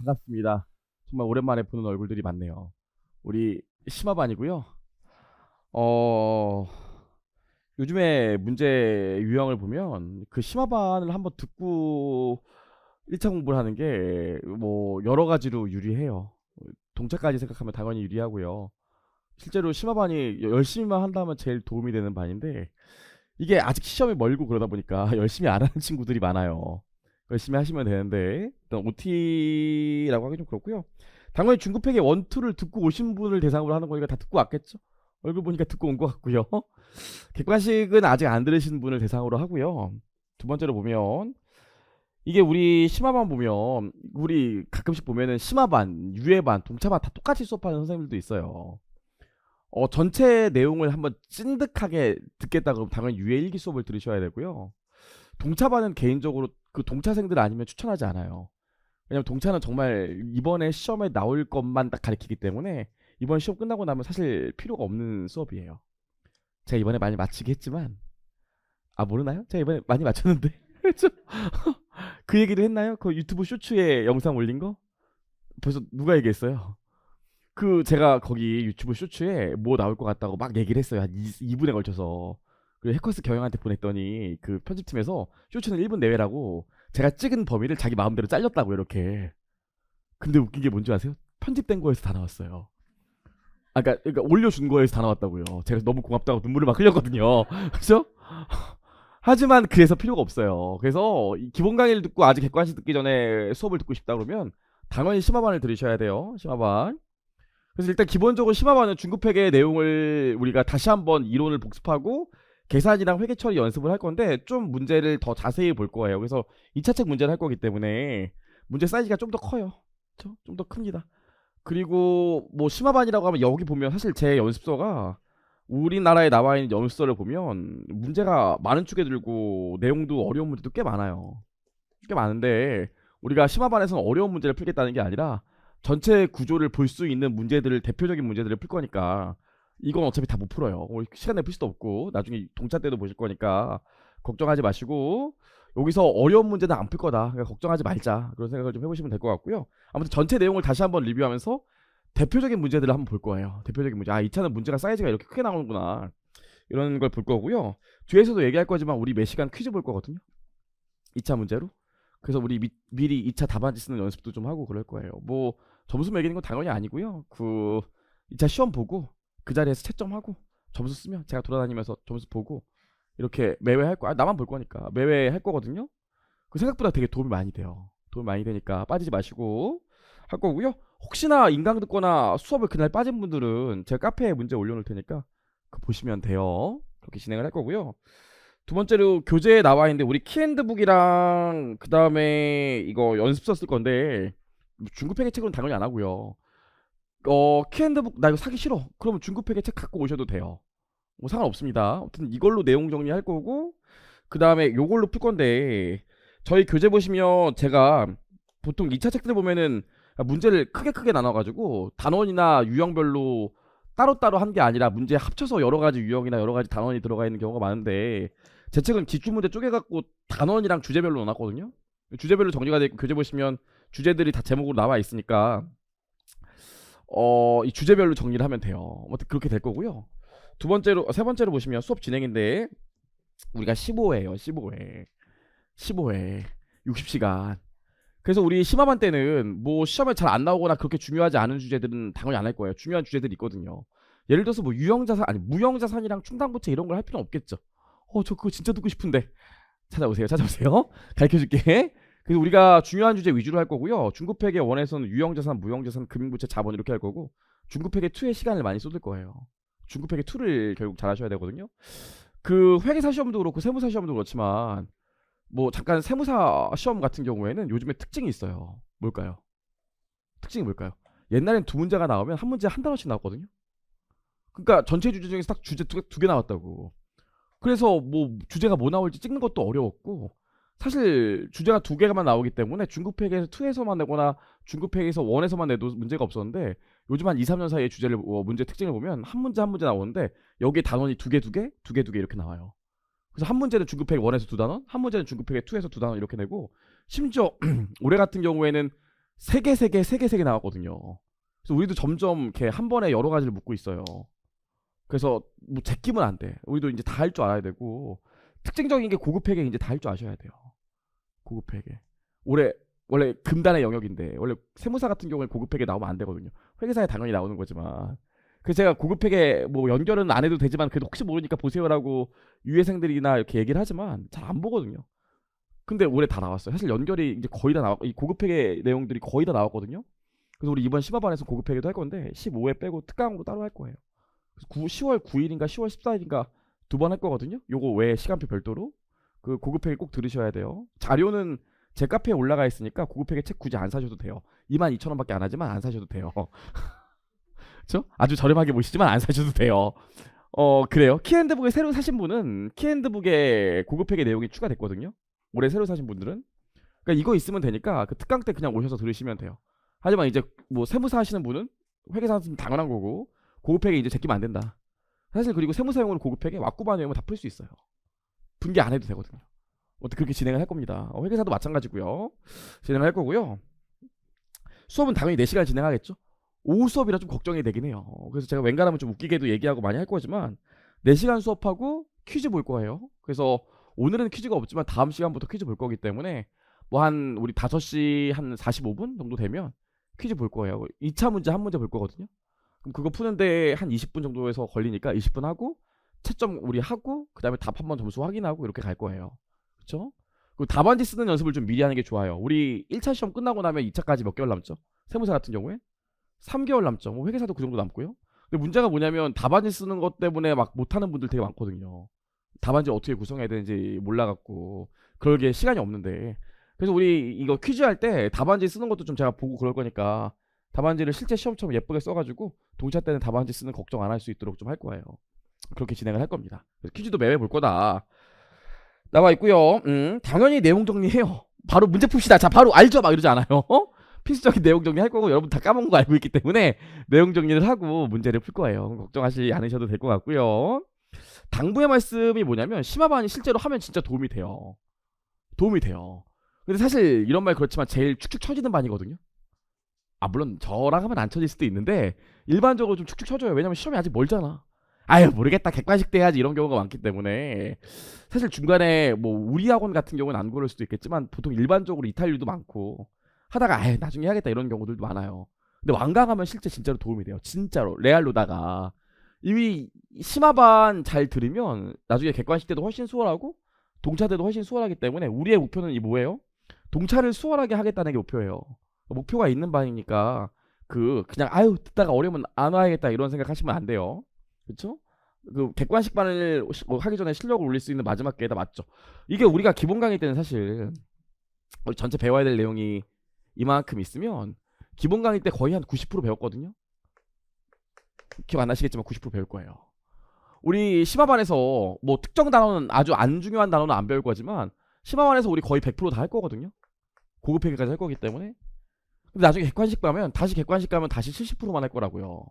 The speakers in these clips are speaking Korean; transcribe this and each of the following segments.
반갑습니다. 정말 오랜만에 보는 얼굴들이 많네요. 우리 심화반이고요. 어, 요즘에 문제 유형을 보면 그 심화반을 한번 듣고 1차 공부를 하는 게 뭐 여러 가지로 유리해요. 동차까지 생각하면 당연히 유리하고요. 실제로 심화반이 열심히만 한다면 제일 도움이 되는 반인데 이게 아직 시험이 멀고 그러다 보니까 열심히 안 하는 친구들이 많아요. 열심히 하시면 되는데 일단 OT라고 하기 좀 그렇고요. 당연히 중급회계 1, 2를 듣고 오신 분을 대상으로 하는 거니까 다 듣고 왔겠죠. 얼굴 보니까 듣고 온 것 같고요. 객관식은 아직 안 들으신 분을 대상으로 하고요. 두 번째로 보면 이게 우리 심화반 보면 우리 가끔씩 보면은 심화반, 유예반, 동차반 다 똑같이 수업하는 선생님들도 있어요. 전체 내용을 한번 찐득하게 듣겠다 그러면 당연히 유예 1기 수업을 들으셔야 되고요. 동차반은 개인적으로 그 동차생들 아니면 추천하지 않아요. 왜냐면 동차는 정말 이번에 시험에 나올 것만 딱 가르치기 때문에 이번 시험 끝나고 나면 사실 필요가 없는 수업이에요. 제가 이번에 많이 맞히긴 했지만 모르나요? 제가 이번에 많이 맞췄는데 그 얘기도 했나요? 그 유튜브 쇼츠에 영상 올린 거? 벌써 누가 얘기했어요? 그 제가 거기 유튜브 쇼츠에 뭐 나올 것 같다고 막 얘기를 했어요. 한 2분에 걸쳐서. 그 해커스 경영한테 보냈더니 그 편집팀에서 쇼츠는 1분 내외라고 제가 찍은 범위를 자기 마음대로 잘렸다고 이렇게. 근데 웃긴 게 뭔지 아세요? 편집된 거에서 다 나왔어요. 그러니까 올려준 거에서 다 나왔다고요. 제가 너무 고맙다고 눈물을 막 흘렸거든요. 그죠? 하지만 그래서 필요가 없어요. 그래서 이 기본 강의를 듣고 아직 객관식 듣기 전에 수업을 듣고 싶다 그러면 당연히 심화반을 들으셔야 돼요. 심화반. 그래서 일단 기본적으로 심화반은 중급회계 내용을 우리가 다시 한번 이론을 복습하고 계산이랑 회계 처리 연습을 할 건데 좀 문제를 더 자세히 볼 거예요. 그래서 2차책 문제를 할 거기 때문에 문제 사이즈가 좀 더 커요. 좀 더 큽니다. 그리고 뭐 심화반이라고 하면 여기 보면 사실 제 연습서가 우리나라에 나와 있는 연습서를 보면 문제가 많은 축에 들고 내용도 어려운 문제도 꽤 많아요. 꽤 많은데 우리가 심화반에서는 어려운 문제를 풀겠다는 게 아니라 전체 구조를 볼 수 있는 문제들을 대표적인 문제들을 풀 거니까 이건 어차피 다 못 풀어요. 시간 내풀 수도 없고 나중에 동차 때도 보실 거니까 걱정하지 마시고 여기서 어려운 문제는 안 풀 거다. 그러니까 걱정하지 말자. 그런 생각을 좀 해보시면 될 것 같고요. 아무튼 전체 내용을 다시 한번 리뷰하면서 대표적인 문제들을 한번 볼 거예요. 대표적인 문제. 이 차는 문제가 사이즈가 이렇게 크게 나오는구나. 이런 걸 볼 거고요. 뒤에서도 얘기할 거지만 우리 매 시간 퀴즈 볼 거거든요. 2차 문제로. 그래서 우리 미리 2차 답안지 쓰는 연습도 좀 하고 그럴 거예요. 뭐 점수 매기는 건 당연히 아니고요. 그 2차 시험 보고 그 자리에서 채점하고 점수 쓰면 제가 돌아다니면서 점수 보고 이렇게 매회 할 거. 나만 볼 거니까 매회 할 거거든요. 그 생각보다 되게 도움이 많이 돼요. 도움이 많이 되니까 빠지지 마시고 할 거고요. 혹시나 인강 듣거나 수업을 그날 빠진 분들은 제가 카페에 문제 올려놓을 테니까 그 보시면 돼요. 그렇게 진행을 할 거고요. 두 번째로 교재에 나와 있는데 우리 키앤드북이랑 그 다음에 이거 연습서 쓸 건데 중급회계 책은 당연히 안 하고요. 키앤드북 나 이거 사기 싫어. 그러면 중급회계 책 갖고 오셔도 돼요. 뭐 상관없습니다. 아무튼 이걸로 내용 정리할 거고 그 다음에 요걸로 풀 건데 저희 교재 보시면 제가 보통 2차 책들 보면은 문제를 크게 나눠가지고 단원이나 유형별로 따로따로 한 게 아니라 문제 합쳐서 여러 가지 유형이나 여러 가지 단원이 들어가 있는 경우가 많은데 제 책은 기출 문제 쪼개갖고 단원이랑 주제별로 넣어놨거든요. 주제별로 정리가 돼 있고 교재 보시면 주제들이 다 제목으로 나와 있으니까 이 주제별로 정리를 하면 돼요. 아무튼 그렇게 될 거고요. 세 번째로 보시면 수업 진행인데 우리가 15회예요. 15회 60시간. 그래서 우리 심화반 때는 뭐 시험에 잘 안 나오거나 그렇게 중요하지 않은 주제들은 당연히 안 할 거예요. 중요한 주제들이 있거든요. 예를 들어서 뭐 유형자산 아니 무형자산이랑 충당부채 이런 걸 할 필요는 없겠죠. 저 그거 진짜 듣고 싶은데 찾아오세요. 가르쳐줄게. 그래서 우리가 중요한 주제 위주로 할 거고요. 중급회계 1에서는 유형자산, 무형자산, 금융부채, 자본 이렇게 할 거고 중급회계 2에 시간을 많이 쏟을 거예요. 중급회계 2를 결국 잘 하셔야 되거든요. 그 회계사 시험도 그렇고 세무사 시험도 그렇지만 뭐 잠깐 세무사 시험 같은 경우에는 요즘에 특징이 있어요. 뭘까요? 특징이 뭘까요? 옛날엔 두 문제가 나오면 한 문제 한 단어씩 나왔거든요. 그러니까 전체 주제 중에서 딱 주제 두 개 나왔다고. 그래서 뭐 주제가 뭐 나올지 찍는 것도 어려웠고 사실 주제가 두 개만 나오기 때문에 중급회계에서 2에서만 내거나 중급회계에서 1에서만 내도 문제가 없었는데 요즘 한 2, 3년 사이에 주제를 문제 특징을 보면 한 문제 한 문제 나오는데 여기에 단원이 두 개 이렇게 나와요. 그래서 한 문제는 중급회계 1에서 두 단원, 한 문제는 중급회계 2에서 두 단원 이렇게 내고 심지어 올해 같은 경우에는 세 개 나왔거든요. 그래서 우리도 점점 이렇게 한 번에 여러 가지를 묻고 있어요. 그래서 뭐 제끼면 안 돼. 우리도 이제 다 할 줄 알아야 되고 특징적인 게 고급 회계 이제 다 할 줄 아셔야 돼요. 고급 회계. 올해 원래 금단의 영역인데 원래 세무사 같은 경우에 고급 회계 나오면 안 되거든요. 회계사에 당연히 나오는 거지만. 그래서 제가 고급 회계 뭐 연결은 안 해도 되지만 그래도 혹시 모르니까 보세요라고 유해생들이나 이렇게 얘기를 하지만 잘 안 보거든요. 근데 올해 다 나왔어요. 사실 연결이 이제 거의 다 나왔고 이 고급 회계 내용들이 거의 다 나왔거든요. 그래서 우리 이번 심화반에서 고급 회계도 할 건데 15회 빼고 특강으로 따로 할 거예요. 10월 9일인가 10월 14일인가 두 번 할 거거든요. 요거 외에 시간표 별도로 그 고급 회계 꼭 들으셔야 돼요. 자료는 제 카페에 올라가 있으니까 고급 회계 책 굳이 안 사셔도 돼요. 22,000원밖에 안 하지만 안 사셔도 돼요. 그렇죠? 아주 저렴하게 보시지만 안 사셔도 돼요. 그래요. 키앤드북에 새로 사신 분은 키앤드북에 고급 회계 내용이 추가됐거든요. 올해 새로 사신 분들은 그러니까 이거 있으면 되니까 그 특강 때 그냥 오셔서 들으시면 돼요. 하지만 이제 뭐 세무사 하시는 분은 회계사 하시면 당연한 거고 고급 회계 이제 제끼면 안 된다. 사실 그리고 세무사용으로 고급 회계 왁구만 외우면 다 풀 수 있어요. 분기 안 해도 되거든요. 그렇게 진행을 할 겁니다. 회계사도 마찬가지고요. 진행을 할 거고요. 수업은 당연히 4시간 진행하겠죠. 오후 수업이라 좀 걱정이 되긴 해요. 그래서 제가 웬간하면 좀 웃기게도 얘기하고 많이 할 거지만 4시간 수업하고 퀴즈 볼 거예요. 그래서 오늘은 퀴즈가 없지만 다음 시간부터 퀴즈 볼 거기 때문에 뭐 한 우리 5시 한 45분 정도 되면 퀴즈 볼 거예요. 2차 문제 한 문제 볼 거거든요. 그럼 그거 푸는데 한 20분 정도에서 걸리니까 20분 하고 채점 우리 하고 그 다음에 답 한번 점수 확인하고 이렇게 갈 거예요. 그쵸? 그리고 답안지 쓰는 연습을 좀 미리 하는 게 좋아요. 우리 1차 시험 끝나고 나면 2차까지 몇 개월 남죠? 세무사 같은 경우에 3개월 남죠. 뭐 회계사도 그 정도 남고요. 근데 문제가 뭐냐면 답안지 쓰는 것 때문에 막 못하는 분들 되게 많거든요. 답안지 어떻게 구성해야 되는지 몰라갖고 그러기에 시간이 없는데 그래서 우리 이거 퀴즈 할 때 답안지 쓰는 것도 좀 제가 보고 그럴 거니까 답안지를 실제 시험처럼 예쁘게 써가지고 동차 때는 답안지 쓰는 걱정 안 할 수 있도록 좀 할 거예요. 그렇게 진행을 할 겁니다. 그래서 퀴즈도 매회 볼 거다. 나와 있고요. 당연히 내용 정리해요. 바로 문제 풉시다. 자, 바로 알죠? 막 이러지 않아요. 필수적인 내용 정리 할 거고 여러분 다 까먹은 거 알고 있기 때문에 내용 정리를 하고 문제를 풀 거예요. 걱정하지 않으셔도 될 것 같고요. 당부의 말씀이 뭐냐면 심화반이 실제로 하면 진짜 도움이 돼요. 도움이 돼요. 근데 사실 이런 말 그렇지만 제일 축축 처지는 반이거든요. 물론 저랑 하면 안 쳐질 수도 있는데 일반적으로 좀 축축 쳐져요. 왜냐면 시험이 아직 멀잖아. 아유 모르겠다 객관식 때 해야지 이런 경우가 많기 때문에 사실 중간에 뭐 우리 학원 같은 경우는 안 그럴 수도 있겠지만 보통 일반적으로 이탈률도 많고 하다가 아예 나중에 해야겠다 이런 경우들도 많아요. 근데 완강하면 실제 진짜로 도움이 돼요. 진짜로 레알로다가 이미 심화반 잘 들으면 나중에 객관식 때도 훨씬 수월하고 동차 때도 훨씬 수월하기 때문에 우리의 목표는 이 뭐예요? 동차를 수월하게 하겠다는 게 목표예요. 목표가 있는 반이니까 그냥 아유 듣다가 어려우면 안 와야겠다 이런 생각 하시면 안 돼요. 그쵸? 그 객관식 반을 하기 전에 실력을 올릴 수 있는 마지막 기회다 맞죠? 이게 우리가 기본 강의 때는 사실 우리 전체 배워야 될 내용이 이만큼 있으면 기본 강의 때 거의 한 90% 배웠거든요. 기억 안 나시겠지만 90% 배울 거예요. 우리 심화반에서 뭐 특정 단어는 아주 안 중요한 단어는 안 배울 거지만 심화반에서 우리 거의 100% 다 할 거거든요. 고급 회계까지 할 거기 때문에. 근데 나중에 객관식 가면 다시 70%만 할 거라고요.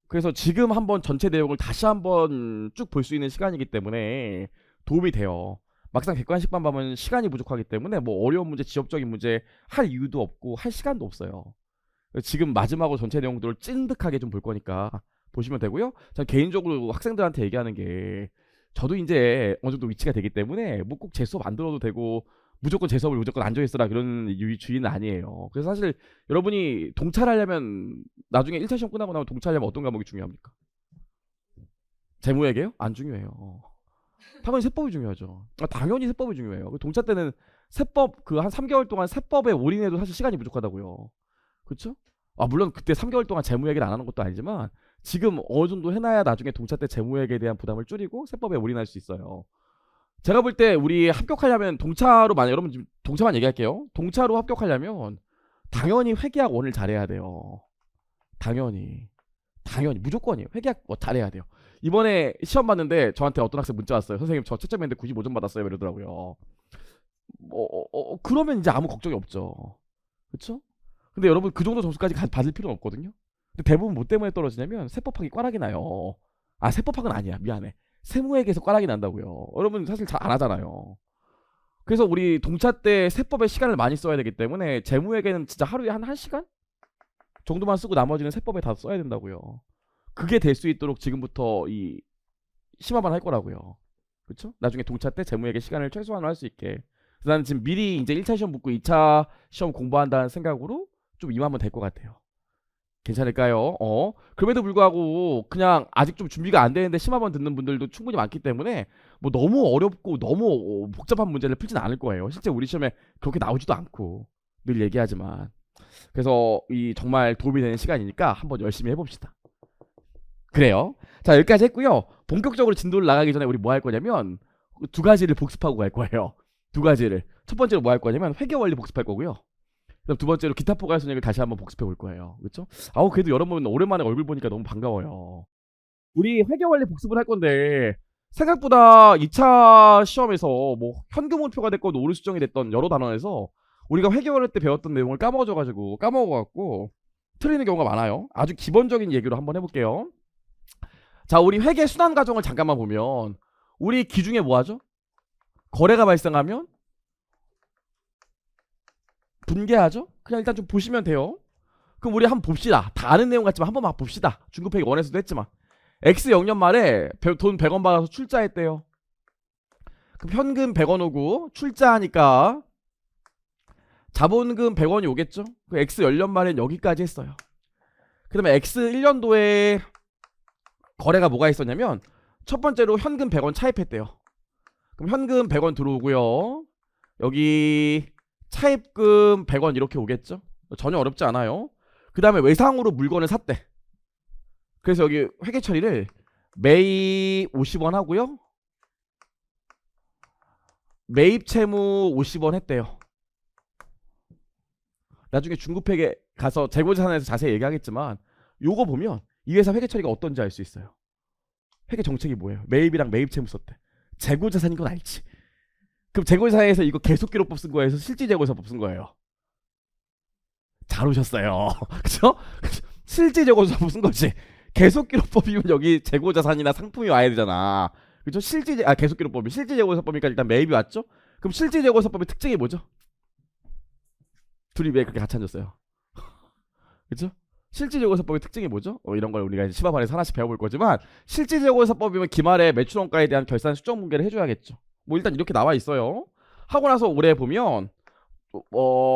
그래서 지금 한번 전체 내용을 다시 한번 쭉 볼 수 있는 시간이기 때문에 도움이 돼요. 막상 객관식만 보면 시간이 부족하기 때문에 뭐 어려운 문제, 지엽적인 문제 할 이유도 없고 할 시간도 없어요. 지금 마지막으로 전체 내용들을 찐득하게 좀 볼 거니까 보시면 되고요. 전 개인적으로 학생들한테 얘기하는 게 저도 이제 어느 정도 위치가 되기 때문에 뭐 꼭 제 수업 안 들어도 되고 무조건 제 수업을 무조건 앉아 있으라 그런 주의는 아니에요. 그래서 사실 여러분이 동차하려면 나중에 1차 시험 끝나고 나면 동차하려면 어떤 과목이 중요합니까? 재무회계요? 안 중요해요. 당연히 세법이 중요하죠. 당연히 세법이 중요해요. 동차 때는 세법 한 3개월 동안 세법에 올인해도 사실 시간이 부족하다고요. 그렇죠? 물론 그때 3개월 동안 재무회계를 안 하는 것도 아니지만 지금 어느 정도 해놔야 나중에 동차 때 재무회계에 대한 부담을 줄이고 세법에 올인할 수 있어요. 제가 볼 때 우리 합격하려면 동차로 만약 여러분 지금 동차만 얘기할게요. 동차로 합격하려면 당연히 회계학 1을 잘해야 돼요. 당연히 무조건이에요. 회계학 잘해야 돼요. 이번에 시험 봤는데 저한테 어떤 학생 문자 왔어요. 선생님 저 채점했는데 95점 받았어요. 이러더라고요. 그러면 이제 아무 걱정이 없죠. 그렇죠? 근데 여러분 그 정도 점수까지 받을 필요는 없거든요. 근데 대부분 뭐 때문에 떨어지냐면 세법학이 꽈락이 나요. 세법학은 아니야. 미안해. 세무회계에서 꽈락이 난다고요. 여러분 사실 잘 안 하잖아요. 그래서 우리 동차 때 세법에 시간을 많이 써야 되기 때문에 재무회계는 진짜 하루에 한 1시간 정도만 쓰고 나머지는 세법에 다 써야 된다고요. 그게 될 수 있도록 지금부터 이 심화반 할 거라고요. 그렇죠? 나중에 동차 때 재무회계 시간을 최소한으로 할 수 있게. 나는 지금 미리 이제 1차 시험 붙고 2차 시험 공부한다는 생각으로 좀 임하면 될 것 같아요. 괜찮을까요? 그럼에도 불구하고 그냥 아직 좀 준비가 안 되는데 심화반 듣는 분들도 충분히 많기 때문에 뭐 너무 어렵고 너무 복잡한 문제를 풀진 않을 거예요. 실제 우리 시험에 그렇게 나오지도 않고 늘 얘기하지만. 그래서 이 정말 도움이 되는 시간이니까 한번 열심히 해봅시다. 그래요. 자, 여기까지 했고요. 본격적으로 진도를 나가기 전에 우리 뭐 할 거냐면 두 가지를 복습하고 갈 거예요. 두 가지를. 첫 번째로 뭐 할 거냐면 회계 원리 복습할 거고요. 그럼 두 번째로 기타 포괄 손익을 다시 한번 복습해 볼 거예요. 그렇죠? 아우 그래도 여러분 오랜만에 얼굴 보니까 너무 반가워요. 우리 회계 원리 복습을 할 건데 생각보다 2차 시험에서 뭐 현금원표가 됐건 오류 수정이 됐던 여러 단원에서 우리가 회계 원리 때 배웠던 내용을 까먹어가지고 틀리는 경우가 많아요. 아주 기본적인 얘기로 한번 해볼게요. 자, 우리 회계 순환 과정을 잠깐만 보면 우리 기중에 뭐 하죠? 거래가 발생하면 분개하죠? 그냥 일단 좀 보시면 돼요. 그럼 우리 한번 봅시다. 다 아는 내용 같지만 한번 막 봅시다. 중급회계 원에서도 했지만 X 영년 말에 돈 100원 받아서 출자했대요. 그럼 현금 100원 오고 출자하니까 자본금 100원이 오겠죠? 그 X 연년 말엔 여기까지 했어요. 그 다음에 X 1년도에 거래가 뭐가 있었냐면 첫 번째로 현금 100원 차입했대요. 그럼 현금 100원 들어오고요. 여기 차입금 100원 이렇게 오겠죠? 전혀 어렵지 않아요. 그 다음에 외상으로 물건을 샀대. 그래서 여기 회계 처리를 매입 50원 하고요. 매입 채무 50원 했대요. 나중에 중급회계 가서 재고자산에서 자세히 얘기하겠지만 요거 보면 이 회사 회계 처리가 어떤지 알 수 있어요. 회계 정책이 뭐예요? 매입이랑 매입 채무 썼대. 재고자산인 건 알지. 그럼 재고자산에서 이거 계속기록법 쓴 거에서 실질재고자산법 쓴 거예요. 잘 오셨어요. 그쵸? 실질재고자산법 쓴 거지. 계속기록법이면 여기 재고자산이나 상품이 와야 되잖아. 그쵸? 계속기록법이 실질재고자산법이니까 일단 매입이 왔죠? 그럼 실질재고자산법의 특징이 뭐죠? 둘이 왜 그렇게 같이 앉았어요? 그쵸? 실질재고자산법의 특징이 뭐죠? 이런 걸 우리가 이제 시바반에서 하나씩 배워볼 거지만 실질재고자산법이면 기말에 매출원가에 대한 결산 수정 분개를 해줘야겠죠. 뭐 일단 이렇게 나와 있어요. 하고 나서 올해 보면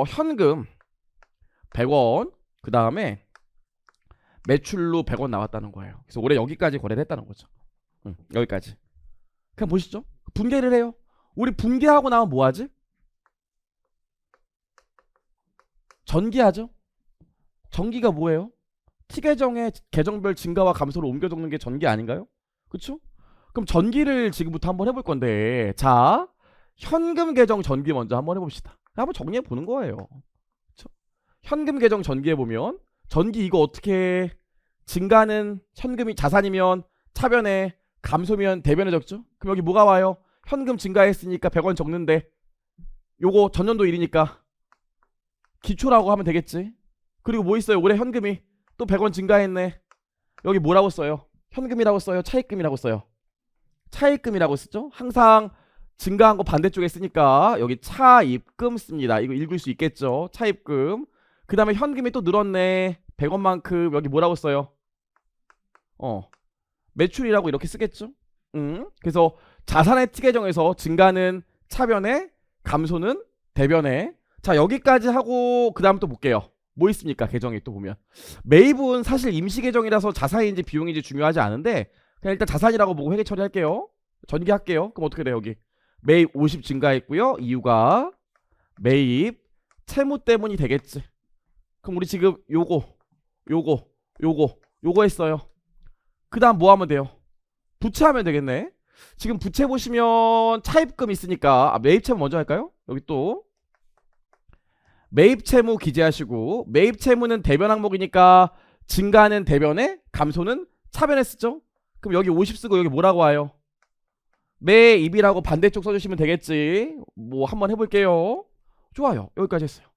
현금 100원 그 다음에 매출로 100원 나왔다는 거예요. 그래서 올해 여기까지 거래를 했다는 거죠. 여기까지. 그냥 보시죠. 분개를 해요. 우리 분개하고 나면 뭐하지? 전기하죠. 전기가 뭐예요? T계정의 계정별 증가와 감소를 옮겨 적는 게 전기 아닌가요? 그쵸? 그럼 전기를 지금부터 한번 해볼 건데, 자, 현금 계정 전기 먼저 한번 해봅시다. 한번 정리해 보는 거예요. 그쵸? 현금 계정 전기해 보면 전기 이거 어떻게 증가는 현금이 자산이면 차변에 감소면 대변에 적죠? 그럼 여기 뭐가 와요? 현금 증가했으니까 100원 적는데 요거 전년도 일이니까 기초라고 하면 되겠지. 그리고 뭐 있어요? 올해 현금이 또 100원 증가했네. 여기 뭐라고 써요? 현금이라고 써요? 차입금이라고 써요? 차입금이라고 쓰죠? 항상 증가한 거 반대쪽에 쓰니까 여기 차입금 씁니다. 이거 읽을 수 있겠죠? 차입금. 그 다음에 현금이 또 늘었네. 100원만큼 여기 뭐라고 써요? 매출이라고 이렇게 쓰겠죠? 그래서 자산의 T계정에서 증가는 차변에 감소는 대변에. 자, 여기까지 하고 그 다음 또 볼게요. 뭐 있습니까? 계정에 또 보면 매입은 사실 임시계정이라서 자산인지 비용인지 중요하지 않은데 그냥 일단 자산이라고 보고 회계 처리할게요. 전개할게요. 그럼 어떻게 돼요? 여기 매입 50 증가했고요. 이유가 매입 채무 때문이 되겠지. 그럼 우리 지금 요거 했어요. 그 다음 뭐 하면 돼요? 부채하면 되겠네. 지금 부채 보시면 차입금 있으니까 매입 채무 먼저 할까요? 여기 또 매입 채무 기재하시고 매입 채무는 대변 항목이니까 증가는 대변에 감소는 차변에 쓰죠. 그럼 여기 50 쓰고 여기 뭐라고 와요? 매입이라고 반대쪽 써주시면 되겠지. 뭐 한번 해볼게요. 좋아요. 여기까지 했어요.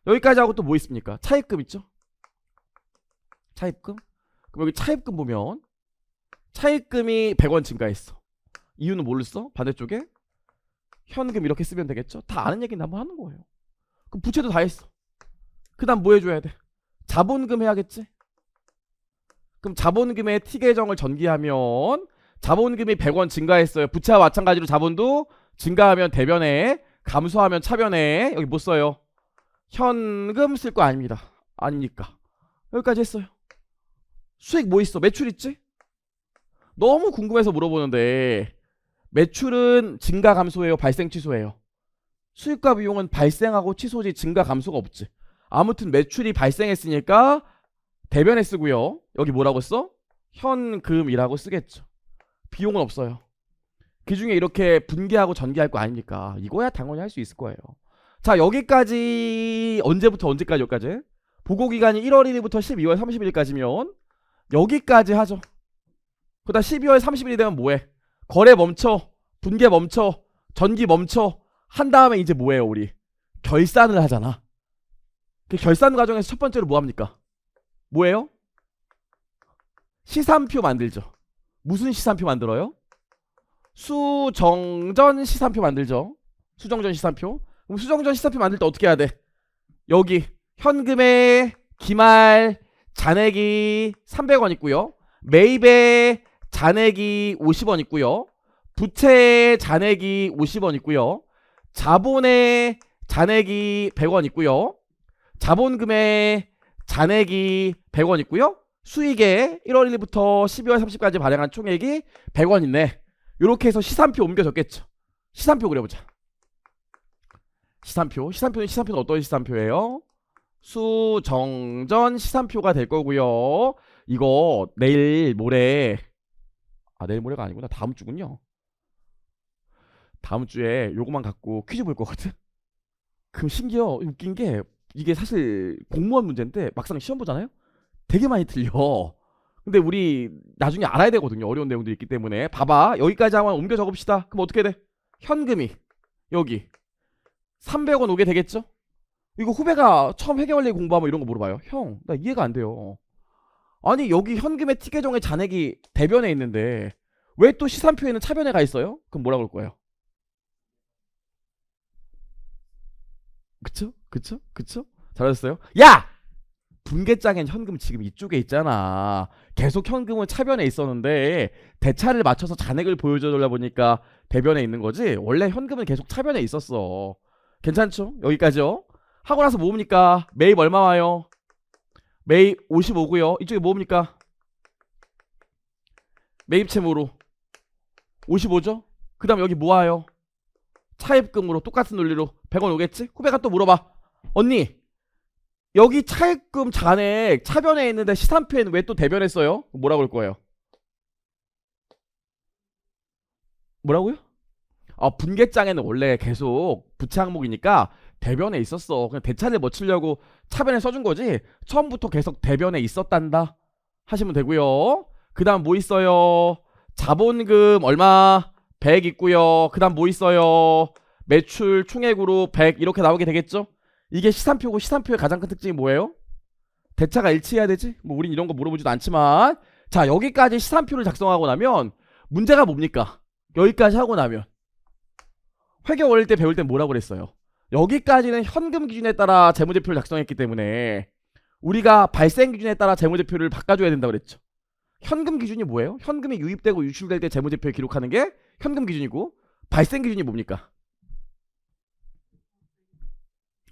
여기까지 하고 또 뭐 있습니까? 차입금 있죠? 차입금? 그럼 여기 차입금 보면 차입금이 100원 증가했어. 이유는 뭘로 써? 반대쪽에 현금 이렇게 쓰면 되겠죠. 다 아는 얘기는 한번 하는 거예요. 그럼 부채도 다 했어. 그 다음 뭐 해줘야 돼? 자본금 해야겠지. 그럼 자본금의 T 계정을 전개하면 자본금이 100원 증가했어요. 부채와 마찬가지로 자본도 증가하면 대변에, 감소하면 차변에. 여기 뭐 써요? 현금 쓸 거 아닙니다. 아니니까 여기까지 했어요. 수익 뭐 있어? 매출 있지? 너무 궁금해서 물어보는데 매출은 증가 감소예요? 발생 취소예요? 수익과 비용은 발생하고 취소지 증가 감소가 없지. 아무튼 매출이 발생했으니까 대변에 쓰고요. 여기 뭐라고 써? 현금이라고 쓰겠죠. 비용은 없어요. 그 중에 이렇게 분개하고 전개할 거 아닙니까? 이거야 당연히 할 수 있을 거예요. 자, 여기까지 언제부터 언제까지 여기까지? 보고기간이 1월 1일부터 12월 30일까지면 여기까지 하죠. 그다음 12월 30일이 되면 뭐해? 거래 멈춰, 분개 멈춰, 전기 멈춰 한 다음에 이제 뭐해요 우리? 결산을 하잖아. 그 결산 과정에서 첫 번째로 뭐 합니까? 뭐예요? 시산표 만들죠. 무슨 시산표 만들어요? 수정전 시산표 만들죠. 수정전 시산표. 그럼 수정전 시산표 만들 때 어떻게 해야 돼? 여기 현금의 기말 잔액이 300원 있고요. 매입의 잔액이 50원 있고요. 부채의 잔액이 50원 있고요. 자본의 잔액이 100원 있고요. 자본금의 잔액이 100원 있고요. 수익에 1월 1일부터 12월 30일까지 발행한 총액이 100원 있네. 이렇게 해서 시산표 옮겨 적겠죠. 시산표 그려보자. 시산표는 어떤 시산표예요? 수정전 시산표가 될 거고요. 이거 내일 모레, 내일 모레가 아니구나. 다음 주군요. 다음 주에 요거만 갖고 퀴즈 볼 거거든. 그럼 심지어 웃긴 게 이게 사실 공무원 문제인데 막상 시험 보잖아요. 되게 많이 틀려. 근데 우리 나중에 알아야 되거든요. 어려운 내용들이 있기 때문에. 봐봐. 여기까지 한번 옮겨 적읍시다. 그럼 어떻게 돼? 현금이 여기 300원 오게 되겠죠? 이거 후배가 처음 회계원리 공부하면 이런 거 물어봐요. 형, 나 이해가 안 돼요. 아니 여기 현금의 T 계정의 잔액이 대변에 있는데 왜 또 시산표에는 차변에 가 있어요? 그럼 뭐라 그럴 거예요? 그쵸? 잘하셨어요? 야! 분계장엔 현금 지금 이쪽에 있잖아. 계속 현금은 차변에 있었는데 대차를 맞춰서 잔액을 보여주려 보니까 대변에 있는 거지. 원래 현금은 계속 차변에 있었어. 괜찮죠? 여기까지요. 하고 나서 뭡니까? 매입 얼마 와요? 매입 55고요. 이쪽에 뭡니까? 매입 채무로 55죠? 그 다음 여기 뭐 와요? 차입금으로 똑같은 논리로 100원 오겠지? 후배가 또 물어봐. 언니 여기 차입금 잔액 차변에 있는데 시산표에는 왜 또 대변에 써요? 뭐라고 할 거예요? 뭐라고요? 분계장에는 원래 계속 부채 항목이니까 대변에 있었어. 그냥 대차를 맞추려고 차변에 써준 거지. 처음부터 계속 대변에 있었단다 하시면 되고요. 그 다음 뭐 있어요? 자본금 얼마? 100 있고요. 그 다음 뭐 있어요? 매출 총액으로 100 이렇게 나오게 되겠죠? 이게 시산표고 시산표의 가장 큰 특징이 뭐예요? 대차가 일치해야 되지? 뭐 우린 이런 거 물어보지도 않지만. 자, 여기까지 시산표를 작성하고 나면 문제가 뭡니까? 여기까지 하고 나면 회계 원리 때 배울 땐 뭐라고 그랬어요? 여기까지는 현금 기준에 따라 재무제표를 작성했기 때문에 우리가 발생 기준에 따라 재무제표를 바꿔줘야 된다고 그랬죠. 현금 기준이 뭐예요? 현금이 유입되고 유출될 때 재무제표에 기록하는 게 현금 기준이고 발생 기준이 뭡니까?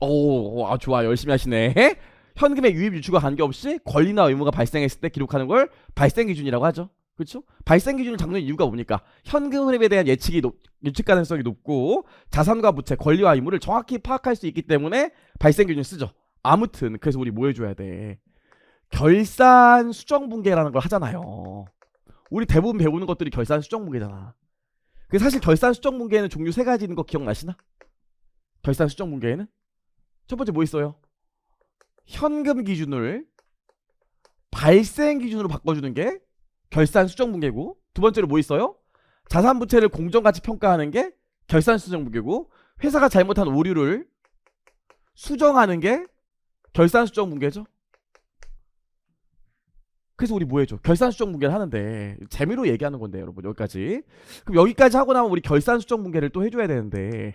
오, 좋아. 열심히 하시네. 현금의 유입 유출과 관계없이 권리나 의무가 발생했을 때 기록하는 걸 발생 기준이라고 하죠. 그렇죠? 발생 기준을 잡는 이유가 뭡니까? 현금 흐름에 대한 예측 가능성이 높고 자산과 부채, 권리와 의무를 정확히 파악할 수 있기 때문에 발생 기준을 쓰죠. 아무튼 그래서 우리 뭐 해줘야 돼? 결산 수정 분계라는 걸 하잖아요. 우리 대부분 배우는 것들이 결산 수정 분계잖아. 그 사실 결산 수정 분계에는 종류 3가지 있는 거 기억나시나? 결산 수정 분계에는 첫 번째 뭐 있어요? 현금 기준을 발생 기준으로 바꿔주는 게 결산 수정 분계고, 두 번째로 뭐 있어요? 자산 부채를 공정가치 평가하는 게 결산 수정 분계고, 회사가 잘못한 오류를 수정하는 게 결산 수정 분계죠. 그래서 우리 뭐 해줘? 결산 수정 분계를 하는데 재미로 얘기하는 건데 여러분 여기까지. 그럼 여기까지 하고 나면 우리 결산 수정 분계를 또 해줘야 되는데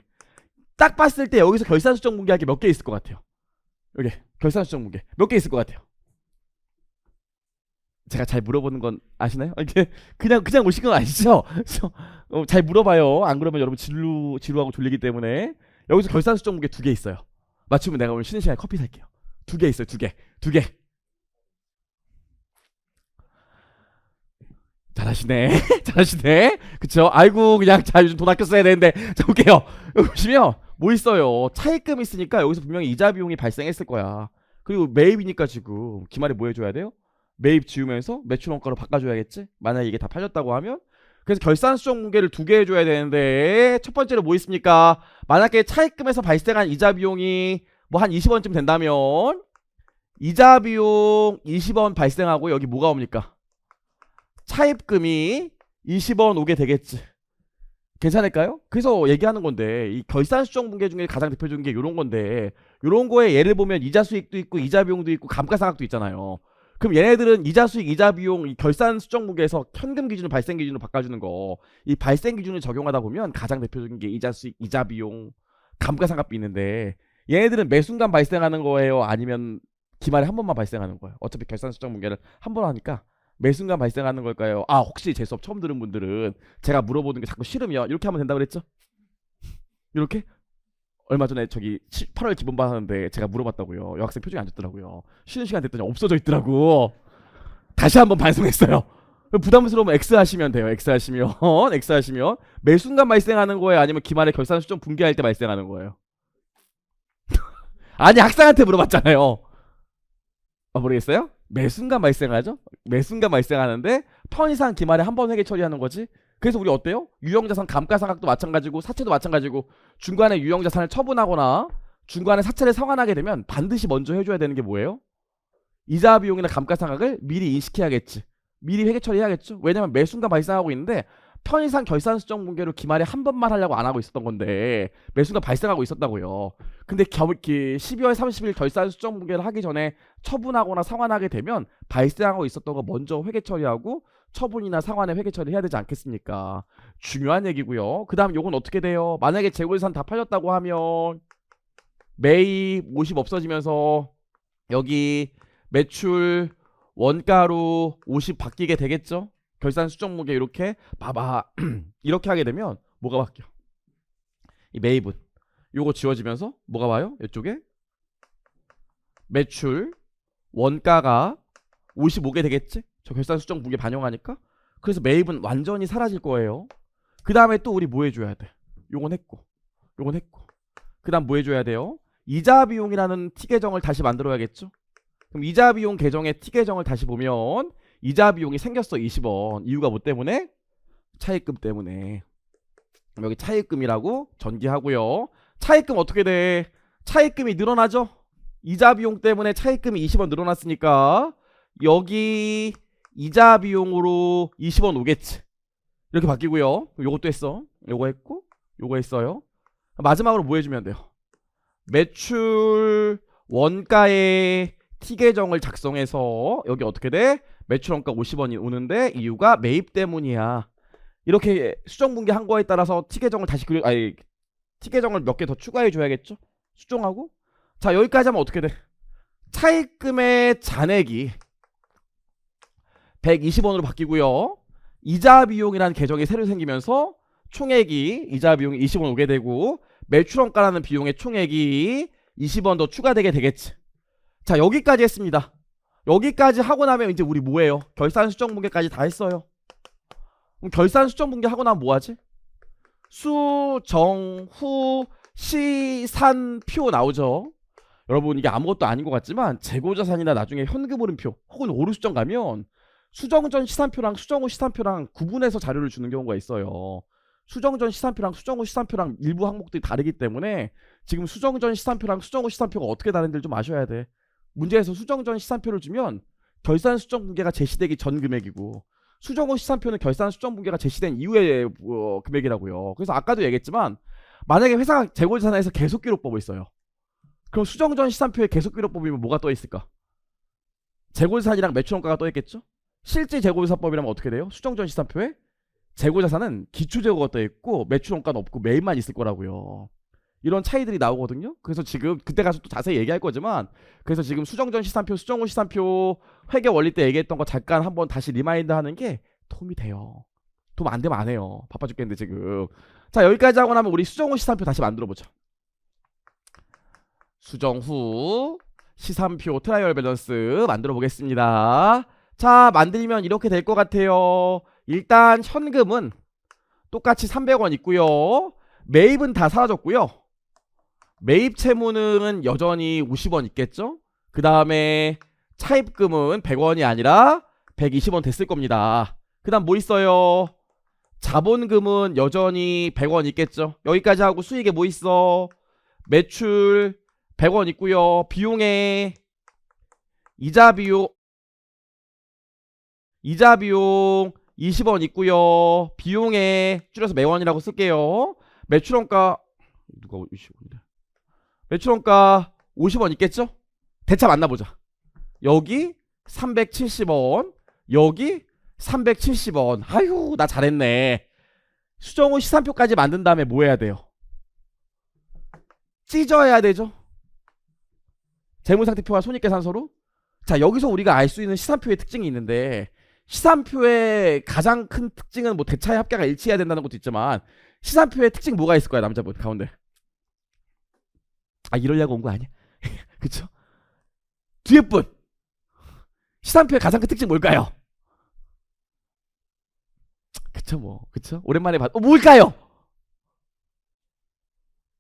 딱 봤을 때 여기서 결산 수정 분계할 게 몇 개 있을 것 같아요? 여기 결산 수정 분계 몇 개 있을 것 같아요? 제가 잘 물어보는 건 아시나요? 이게 그냥 오신 건 아시죠? 잘 물어봐요. 안 그러면 여러분 지루하고 졸리기 때문에. 여기서 결산 수정 분계 두 개 있어요. 맞추면 내가 오늘 쉬는 시간에 커피 살게요. 두 개 있어요. 두 개. 잘하시네. 잘하시네. 그쵸? 아이고, 그냥, 자, 요즘 돈 아껴 써야 되는데. 자, 볼게요. 여기 보시면, 뭐 있어요? 차입금 있으니까 여기서 분명히 이자 비용이 발생했을 거야. 그리고 매입이니까 지금, 기말에 뭐 해줘야 돼요? 매입 지우면서 매출 원가로 바꿔줘야겠지? 만약에 이게 다 팔렸다고 하면? 그래서 결산 수정 분계를 두 개 해줘야 되는데, 첫 번째로 뭐 있습니까? 만약에 차입금에서 발생한 이자 비용이 뭐 한 20원쯤 된다면, 이자 비용 20원 발생하고 여기 뭐가 옵니까? 차입금이 20원 오게 되겠지. 괜찮을까요? 그래서 얘기하는 건데 이 결산 수정 분계 중에 가장 대표적인 게 이런 건데 이런 거에 예를 보면 이자 수익도 있고 이자 비용도 있고 감가상각도 있잖아요. 그럼 얘네들은 이자 수익 이자 비용 이 결산 수정 분계에서 현금 기준을 발생 기준으로 바꿔주는 거 이 발생 기준을 적용하다 보면 가장 대표적인 게 이자 수익 이자 비용 감가상각비 있는데 얘네들은 매 순간 발생하는 거예요? 아니면 기말에 한 번만 발생하는 거예요? 어차피 결산 수정 분계를 한 번 하니까 매 순간 발생하는 걸까요? 아, 혹시 제 수업 처음 들은 분들은 제가 물어보는 게 자꾸 싫으면 이렇게 하면 된다 그랬죠? 이렇게? 얼마 전에 저기 8월 기본반 하는데 제가 물어봤다고요. 여학생 표정이 안 좋더라고요. 쉬는 시간 됐더니 없어져 있더라고. 다시 한번 반성했어요. 부담스러우면 X 하시면 돼요. X 하시면 X 하시면 매 순간 발생하는 거예요? 아니면 기말에 결산 수정 분계할 때 발생하는 거예요? 아니, 학생한테 물어봤잖아요. 아, 모르겠어요? 매 순간 발생하죠? 매 순간 발생하는데 편의상 기말에 한 번 회계 처리하는 거지. 그래서 우리 어때요? 유형자산 감가상각도 마찬가지고 사채도 마찬가지고 중간에 유형자산을 처분하거나 중간에 사채를 상환하게 되면 반드시 먼저 해줘야 되는 게 뭐예요? 이자 비용이나 감가상각을 미리 인식해야겠지. 미리 회계 처리해야겠죠. 왜냐면 매 순간 발생하고 있는데 편의상 결산 수정 분계로 기말에 한 번만 하려고 안 하고 있었던 건데 매 순간 발생하고 있었다고요. 근데 12월 30일 결산 수정 분계를 하기 전에 처분하거나 상환하게 되면 발생하고 있었던 거 먼저 회계 처리하고 처분이나 상환에 회계 처리해야 되지 않겠습니까? 중요한 얘기고요. 그 다음 요건 어떻게 돼요? 만약에 재고자산 다 팔렸다고 하면 매입 50 없어지면서 여기 매출 원가로 50 바뀌게 되겠죠? 결산 수정 분계 이렇게 봐봐. 이렇게 하게 되면 뭐가 바뀌어? 이 매입은 요거 지워지면서 뭐가 와요? 이쪽에 매출 원가가 55게 되겠지? 저 결산 수정 분계 반영하니까. 그래서 매입은 완전히 사라질 거예요. 그 다음에 또 우리 뭐 해줘야 돼? 요건 했고 그 다음 뭐 해줘야 돼요? 이자 비용이라는 T 계정을 다시 만들어야겠죠? 그럼 이자 비용 계정의 T 계정을 다시 보면 이자 비용이 생겼어. 20원. 이유가 뭐 때문에? 차입금 때문에. 그럼 여기 차입금이라고 전기하고요. 차입금 어떻게 돼? 차입금이 늘어나죠? 이자 비용 때문에 차입금이 20원 늘어났으니까 여기 이자 비용으로 20원 오겠지. 이렇게 바뀌고요. 요것도 했어. 요거 했고 요거 했어요. 마지막으로 뭐 해주면 돼요? 매출 원가의 T 계정을 작성해서 여기 어떻게 돼? 매출 원가 50원이 오는데 이유가 매입 때문이야. 이렇게 수정 분계 한 거에 따라서 T 계정을 다시 T 계정을 몇 개 더 추가해 줘야겠죠? 수정하고. 자, 여기까지 하면 어떻게 돼? 차입금의 잔액이 120원으로 바뀌고요. 이자 비용이라는 계정이 새로 생기면서 총액이 이자 비용이 20원 오게 되고 매출 원가라는 비용의 총액이 20원 더 추가되게 되겠지. 자, 여기까지 했습니다. 여기까지 하고 나면 이제 우리 뭐예요? 결산 수정 분계까지 다 했어요. 그럼 결산 수정 분계 하고 나면 뭐하지? 수정후 시산표 나오죠. 여러분 이게 아무것도 아닌 것 같지만 재고자산이나 나중에 현금흐름표 혹은 오류수정 가면 수정 전 시산표랑 수정 후 시산표랑 구분해서 자료를 주는 경우가 있어요. 수정 전 시산표랑 수정 후 시산표랑 일부 항목들이 다르기 때문에 지금 수정 전 시산표랑 수정 후 시산표가 어떻게 다른지를 좀 아셔야 돼. 문제에서 수정 전 시산표를 주면 결산 수정 분계가 제시되기 전 금액이고 수정 후 시산표는 결산 수정 분계가 제시된 이후의 금액이라고요. 그래서 아까도 얘기했지만 만약에 회사가 재고자산에서 계속기록법을 써요. 그럼 수정 전 시산표에 계속기록법이면 뭐가 떠 있을까? 재고자산이랑 매출원가가 떠 있겠죠? 실질 재고조사법이라면 어떻게 돼요? 수정전 시산표에 재고자산은 기초재고가 떠 있고 매출원가는 없고 매입만 있을 거라고요. 이런 차이들이 나오거든요. 그래서 지금 그때 가서 또 자세히 얘기할 거지만, 그래서 지금 수정전 시산표, 수정 후 시산표 회계 원리 때 얘기했던 거 잠깐 한번 다시 리마인드 하는 게 도움이 돼요. 도움 안 되면 안 해요. 바빠 죽겠는데 지금. 자, 여기까지 하고 나면 우리 수정 후 시산표 다시 만들어 보자. 수정 후 시산표 트라이얼 밸런스 만들어 보겠습니다. 자, 만들면 이렇게 될 것 같아요. 일단 현금은 똑같이 300원 있고요. 매입은 다 사라졌고요. 매입 채무는 여전히 50원 있겠죠? 그 다음에 차입금은 100원이 아니라 120원 됐을 겁니다. 그 다음 뭐 있어요? 자본금은 여전히 100원 있겠죠? 여기까지 하고 수익에 뭐 있어? 매출 100원 있고요. 비용에 이자 비용 20원 있고요. 비용에 줄여서 매원이라고 쓸게요. 매출원가 누가 20원이래. 매출원가 50원 있겠죠? 대차 만나보자. 여기 370원, 여기 370원. 아유, 나 잘했네. 수정 후 시산표까지 만든 다음에 뭐 해야 돼요? 찢어야 되죠. 재무상태표와 손익계산서로. 자, 여기서 우리가 알 수 있는 시산표의 특징이 있는데, 시산표의 가장 큰 특징은 뭐 대차의 합계가 일치해야 된다는 것도 있지만, 시산표의 특징 뭐가 있을 거야, 남자분 가운데. 아, 이러려고 온 거 아니야? 그쵸? 뒤에 분 시산표의 가장 큰 특징 뭘까요? 그쵸, 뭐 그쵸? 오랜만에 뭘까요?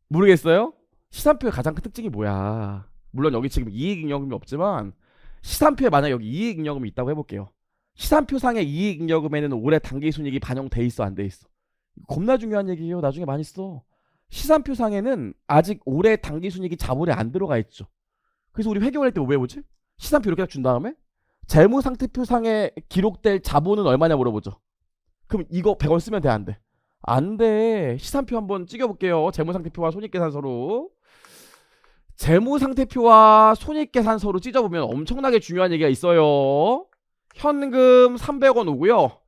모르겠어요? 시산표의 가장 큰 특징이 뭐야? 물론 여기 지금 이익잉여금이 없지만, 시산표에 만약 여기 이익잉여금이 있다고 해볼게요. 시산표상의 이익잉여금에는 올해 당기순이익이 반영돼 있어, 안 돼 있어? 겁나 중요한 얘기예요. 나중에 많이 써. 시산표상에는 아직 올해 당기순이익이 자본에 안 들어가 있죠. 그래서 우리 회계할 때 뭐 해보지? 시산표 이렇게 딱 준 다음에 재무상태표상에 기록될 자본은 얼마냐 물어보죠. 그럼 이거 100원 쓰면 돼, 안 돼? 안 돼. 시산표 한번 찍어볼게요. 재무상태표와 손익계산서로. 재무상태표와 손익계산서로 찢어보면 엄청나게 중요한 얘기가 있어요. 현금 300원 오고요.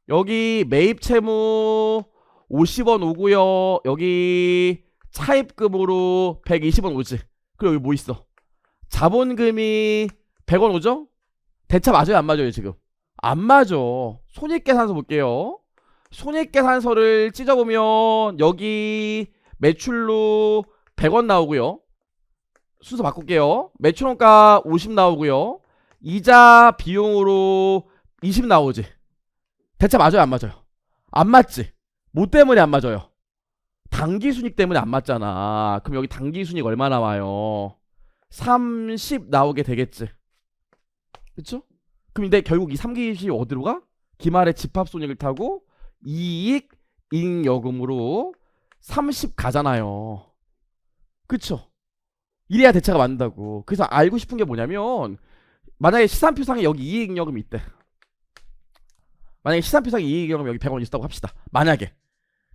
여기 매입채무 50원 오고요. 여기 차입금으로 120원 오지. 그리고 여기 뭐 있어? 자본금이 100원 오죠? 대차 맞아요, 안 맞아요 지금? 안 맞아. 손익계산서 볼게요. 손익계산서를 찢어보면 여기 매출로 100원 나오고요. 순서 바꿀게요. 매출원가 50 나오고요. 이자 비용으로 20 나오지. 대차 맞아요, 안 맞아요? 안 맞지. 뭐 때문에 안 맞아요? 당기순익 때문에 안 맞잖아. 그럼 여기 당기순익 얼마 나와요? 30 나오게 되겠지. 그쵸? 그럼 근데 결국 이 3기순이 어디로 가? 기말에 집합손익을 타고 이익 잉여금으로 30 가잖아요. 그쵸? 이래야 대차가 맞는다고. 그래서 알고 싶은 게 뭐냐면, 만약에 시산표상에 여기 이익잉여금이 있대. 만약에 시산표상에 이익잉여금 여기 100원 있다고 합시다. 만약에.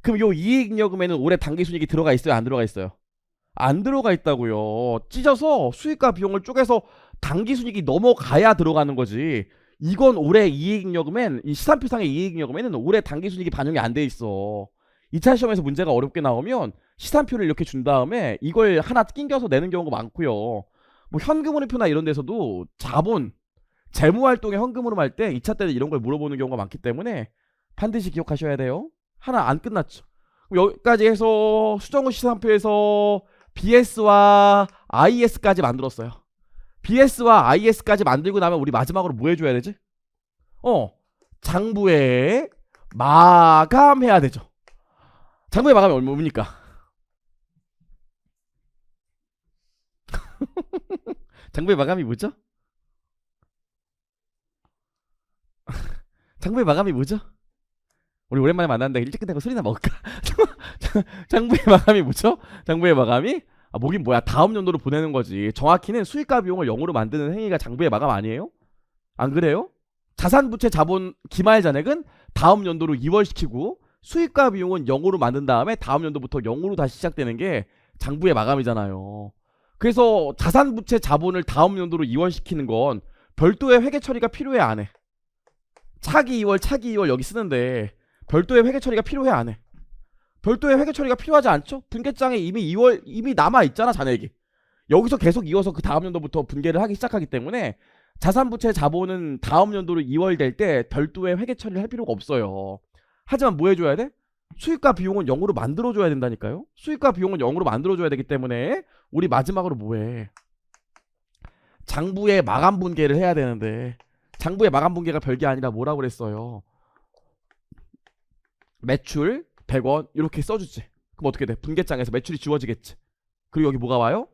그럼 요 이익잉여금에는 올해 당기순이익이 들어가 있어요, 안 들어가 있어요? 안 들어가 있다고요. 찢어서 수익과 비용을 쪼개서 당기순이익이 넘어가야 들어가는 거지. 이건 올해 이익잉여금엔, 이 시산표상의 이익잉여금에는 올해 당기순이익이 반영이 안 돼 있어. 2차 시험에서 문제가 어렵게 나오면 시산표를 이렇게 준 다음에 이걸 하나 낑겨서 내는 경우가 많고요. 뭐 현금흐름표나 이런 데서도 자본, 재무활동에 현금흐름 할 때 2차 때는 이런 걸 물어보는 경우가 많기 때문에 반드시 기억하셔야 돼요. 하나 안 끝났죠. 여기까지 해서 수정 후 시산표에서 BS와 IS까지 만들었어요. BS와 IS까지 만들고 나면 우리 마지막으로 뭐 해줘야 되지? 장부에 마감해야 되죠. 장부에 마감이 뭡니까? 장부의 마감이 뭐죠? 장부의 마감이 뭐죠? 우리 오랜만에 만났는데 일찍 끝내고 술이나 먹을까? 장부의 마감이 뭐죠? 장부의 마감이? 아, 뭐긴 뭐야. 다음 연도로 보내는 거지. 정확히는 수익과 비용을 0으로 만드는 행위가 장부의 마감 아니에요? 안 그래요? 자산부채 자본 기말 잔액은 다음 연도로 이월시키고 수익과 비용은 0으로 만든 다음에 다음 연도부터 0으로 다시 시작되는 게 장부의 마감이잖아요. 그래서 자산부채 자본을 다음 연도로 이월시키는 건 별도의 회계 처리가 필요해, 안 해? 차기 2월, 차기 2월 여기 쓰는데 별도의 회계 처리가 필요해 안 해? 별도의 회계 처리가 필요하지 않죠? 분계장에 이미 2월 이미 남아 있잖아 잔액이. 여기서 계속 이어서 그 다음 연도부터 분계를 하기 시작하기 때문에 자산부채 자본은 다음 연도로 2월 될 때 별도의 회계 처리를 할 필요가 없어요. 하지만 뭐 해줘야 돼? 수익과 비용은 0으로 만들어줘야 된다니까요. 수익과 비용은 0으로 만들어줘야 되기 때문에 우리 마지막으로 뭐해? 장부의 마감 분계를 해야 되는데 장부의 마감 분계가 별게 아니라 뭐라고 그랬어요? 매출 100원 이렇게 써주지. 그럼 어떻게 돼? 분계장에서 매출이 지워지겠지. 그리고 여기 뭐가 와요?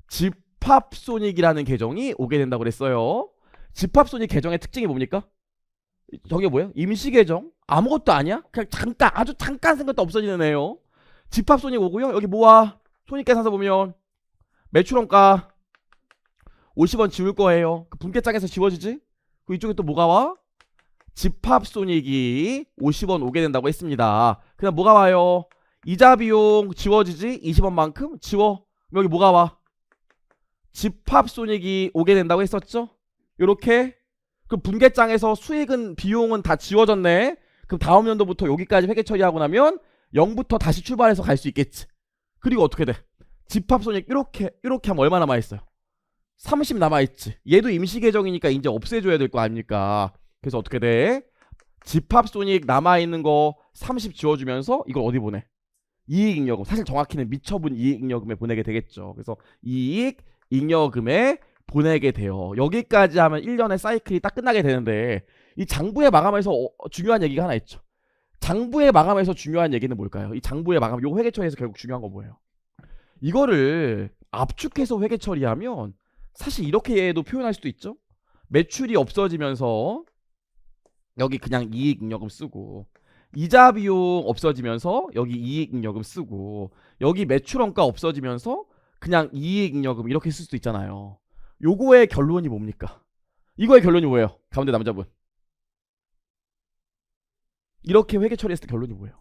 집합손익이라는 계정이 오게 된다고 그랬어요. 집합손익 계정의 특징이 뭡니까? 저게 뭐예요? 임시계정? 아무것도 아니야? 그냥 잠깐 아주 잠깐 생각도 없어지는 애요. 집합손익 오고요. 여기 뭐야? 손익계산서 보면 매출원가 50원 지울 거예요. 그 분계장에서 지워지지? 그 이쪽에 또 뭐가 와? 집합손익이 50원 오게 된다고 했습니다. 그냥 뭐가 와요? 이자 비용 지워지지? 20원만큼 지워. 여기 뭐가 와? 집합손익이 오게 된다고 했었죠? 요렇게. 그럼 분계장에서 수익은 비용은 다 지워졌네. 그럼 다음 연도부터 여기까지 회계 처리하고 나면 0부터 다시 출발해서 갈 수 있겠지. 그리고 어떻게 돼? 집합손익 이렇게 하면 얼마 남아있어요? 30 남아있지. 얘도 임시계정이니까 이제 없애줘야 될 거 아닙니까? 그래서 어떻게 돼? 집합손익 남아있는 거 30 지워주면서 이걸 어디 보내? 이익잉여금. 사실 정확히는 미처분 이익잉여금에 보내게 되겠죠. 그래서 이익잉여금에 보내게 돼요. 여기까지 하면 1년의 사이클이 딱 끝나게 되는데 이 장부의 마감에서 중요한 얘기가 하나 있죠. 장부의 마감에서 중요한 얘기는 뭘까요? 이 장부의 마감, 요 회계 처리에서 결국 중요한 거 뭐예요? 이거를 압축해서 회계 처리하면 사실 이렇게도 표현할 수도 있죠. 매출이 없어지면서 여기 그냥 이익잉여금 쓰고 이자 비용 없어지면서 여기 이익잉여금 쓰고 여기 매출원가 없어지면서 그냥 이익잉여금 이렇게 쓸 수도 있잖아요. 요거의 결론이 뭡니까? 이거의 결론이 뭐예요? 가운데 남자분. 이렇게 회계 처리했을 때 결론이 뭐예요?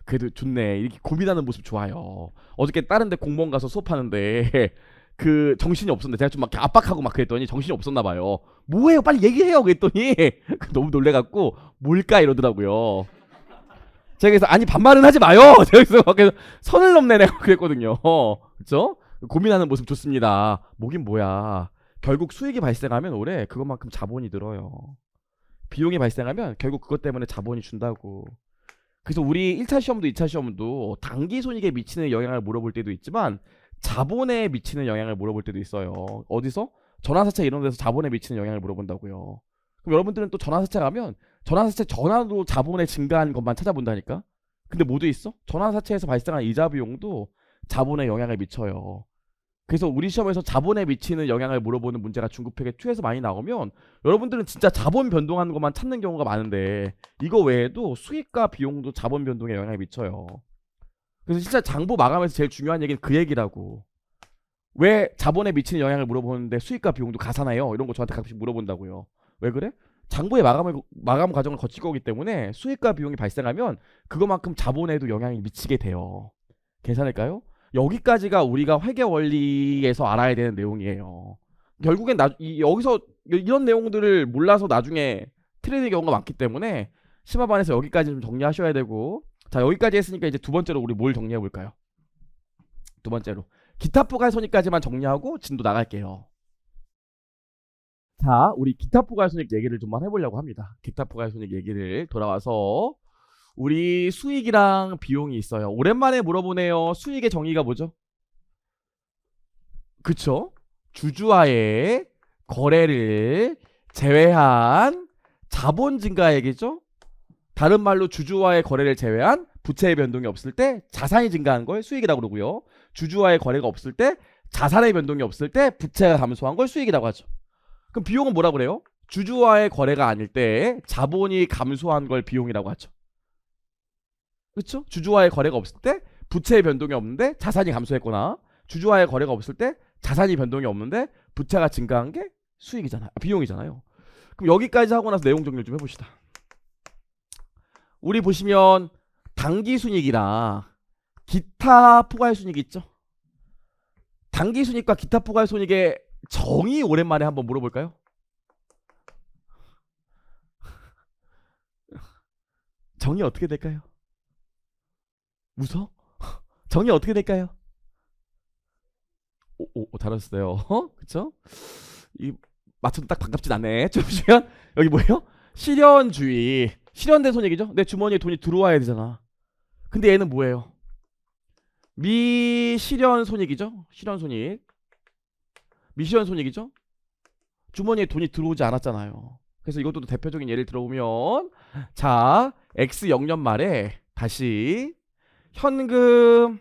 그래도 좋네. 이렇게 고민하는 모습 좋아요. 어저께 다른 데 공무원 가서 수업하는데 그 정신이 없었는데 제가 좀 막 압박하고 막 그랬더니 정신이 없었나 봐요. 뭐해요? 빨리 얘기해요. 그랬더니 너무 놀래갖고 뭘까 이러더라고요. 제가 그래서 아니 반말은 하지 마요. 제가 그래서 선을 넘네 내가 그랬거든요. 그렇죠? 고민하는 모습 좋습니다. 뭐긴 뭐야. 결국 수익이 발생하면 올해 그것만큼 자본이 들어요. 비용이 발생하면 결국 그것 때문에 자본이 준다고. 그래서 우리 1차 시험도 2차 시험도 단기 손익에 미치는 영향을 물어볼 때도 있지만 자본에 미치는 영향을 물어볼 때도 있어요. 어디서? 전환사채 이런 데서 자본에 미치는 영향을 물어본다고요. 그럼 여러분들은 또 전환사채 가면 전환사채 전환으로 자본에 증가한 것만 찾아본다니까? 근데 뭐 돼 있어? 전환사채에서 발생한 이자 비용도 자본에 영향을 미쳐요. 그래서 우리 시험에서 자본에 미치는 영향을 물어보는 문제가 중급회계 2에서 많이 나오면 여러분들은 진짜 자본 변동하는 것만 찾는 경우가 많은데 이거 외에도 수익과 비용도 자본 변동에 영향을 미쳐요. 그래서 진짜 장부 마감에서 제일 중요한 얘기는 그 얘기라고. 왜 자본에 미치는 영향을 물어보는데 수익과 비용도 가산해요? 이런 거 저한테 가끔씩 물어본다고요. 왜 그래? 장부의 마감 과정을 거칠 거기 때문에 수익과 비용이 발생하면 그것만큼 자본에도 영향이 미치게 돼요. 계산할까요? 여기까지가 우리가 회계 원리에서 알아야 되는 내용이에요. 결국엔 여기서 이런 내용들을 몰라서 나중에 틀리는 경우가 많기 때문에 심화반에서 여기까지 좀 정리하셔야 되고. 자, 여기까지 했으니까 이제 두 번째로 우리 뭘 정리해 볼까요? 두 번째로 기타 포괄손익까지만 정리하고 진도 나갈게요. 자, 우리 기타 포괄손익 얘기를 좀만 해보려고 합니다. 기타 포괄손익 얘기를 돌아와서 우리 수익이랑 비용이 있어요. 오랜만에 물어보네요. 수익의 정의가 뭐죠? 그쵸? 주주와의 거래를 제외한 자본 증가액이죠. 다른 말로 주주와의 거래를 제외한 부채의 변동이 없을 때 자산이 증가한 걸 수익이라고 그러고요. 주주와의 거래가 없을 때 자산의 변동이 없을 때 부채가 감소한 걸 수익이라고 하죠. 그럼 비용은 뭐라고 그래요? 주주와의 거래가 아닐 때 자본이 감소한 걸 비용이라고 하죠. 그렇죠? 주주와의 거래가 없을 때 부채의 변동이 없는데 자산이 감소했거나 주주와의 거래가 없을 때 자산이 변동이 없는데 부채가 증가한 게 수익이잖아요. 비용이잖아요. 그럼 여기까지 하고 나서 내용 정리를 좀 해봅시다. 우리 보시면 당기순이익이랑 기타 포괄순이익 있죠? 당기순이익과 기타 포괄순이익의 정의 오랜만에 한번 물어볼까요? 정의 어떻게 될까요? 웃어? 정의 어떻게 될까요? 오, 잘하셨어요. 그쵸? 이 맞춰도 딱 반갑진 않네. 좀 보시면 여기 뭐예요? 실현주의. 실현된 손익이죠? 내 주머니에 돈이 들어와야 되잖아. 근데 얘는 뭐예요? 미실현 손익이죠? 실현 손익. 미실현 손익이죠? 주머니에 돈이 들어오지 않았잖아요. 그래서 이것도 대표적인 예를 들어보면 자, X 0년 말에 다시 현금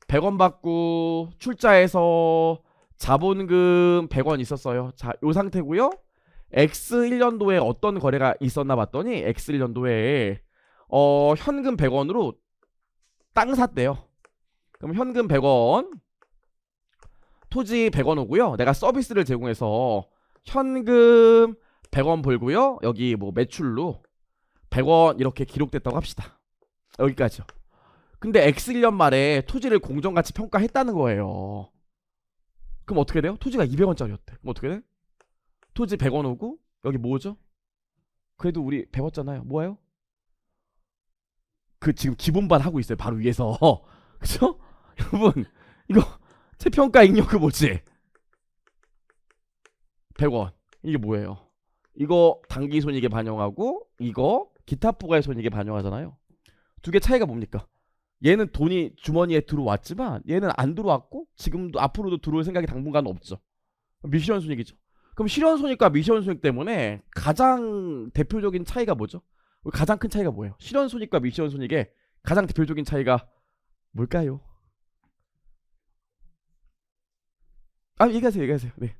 100원 받고 출자해서 자본금 100원 있었어요. 자, 요 상태고요. X 1년도에 어떤 거래가 있었나 봤더니 X 1년도에 현금 100원으로 땅 샀대요. 그럼 현금 100원, 토지 100원 오고요. 내가 서비스를 제공해서 현금 100원 벌고요. 여기 뭐 매출로 100원 이렇게 기록됐다고 합시다. 여기까지요. 근데 X 1년 말에 토지를 공정가치 평가했다는 거예요. 그럼 어떻게 돼요? 토지가 200원짜리였대. 그럼 어떻게 돼? 토지 100원 오고 여기 뭐죠? 그래도 우리 배웠잖아요. 뭐예요? 그 지금 기본반 하고 있어요. 바로 위에서. 그쵸? 여러분 이거 채평가 잉여 그 뭐지? 100원. 이게 뭐예요? 이거 당기 손익에 반영하고 이거 기타 부가의 손익에 반영하잖아요. 두 개 차이가 뭡니까? 얘는 돈이 주머니에 들어왔지만 얘는 안 들어왔고 지금도 앞으로도 들어올 생각이 당분간 없죠. 미실현 손익이죠. 그럼 실현 손익과 미실현 손익 때문에 가장 대표적인 차이가 뭐죠? 가장 큰 차이가 뭐예요? 실현 손익과 미실현 손익의 가장 대표적인 차이가 뭘까요? 아, 얘기하세요. 네.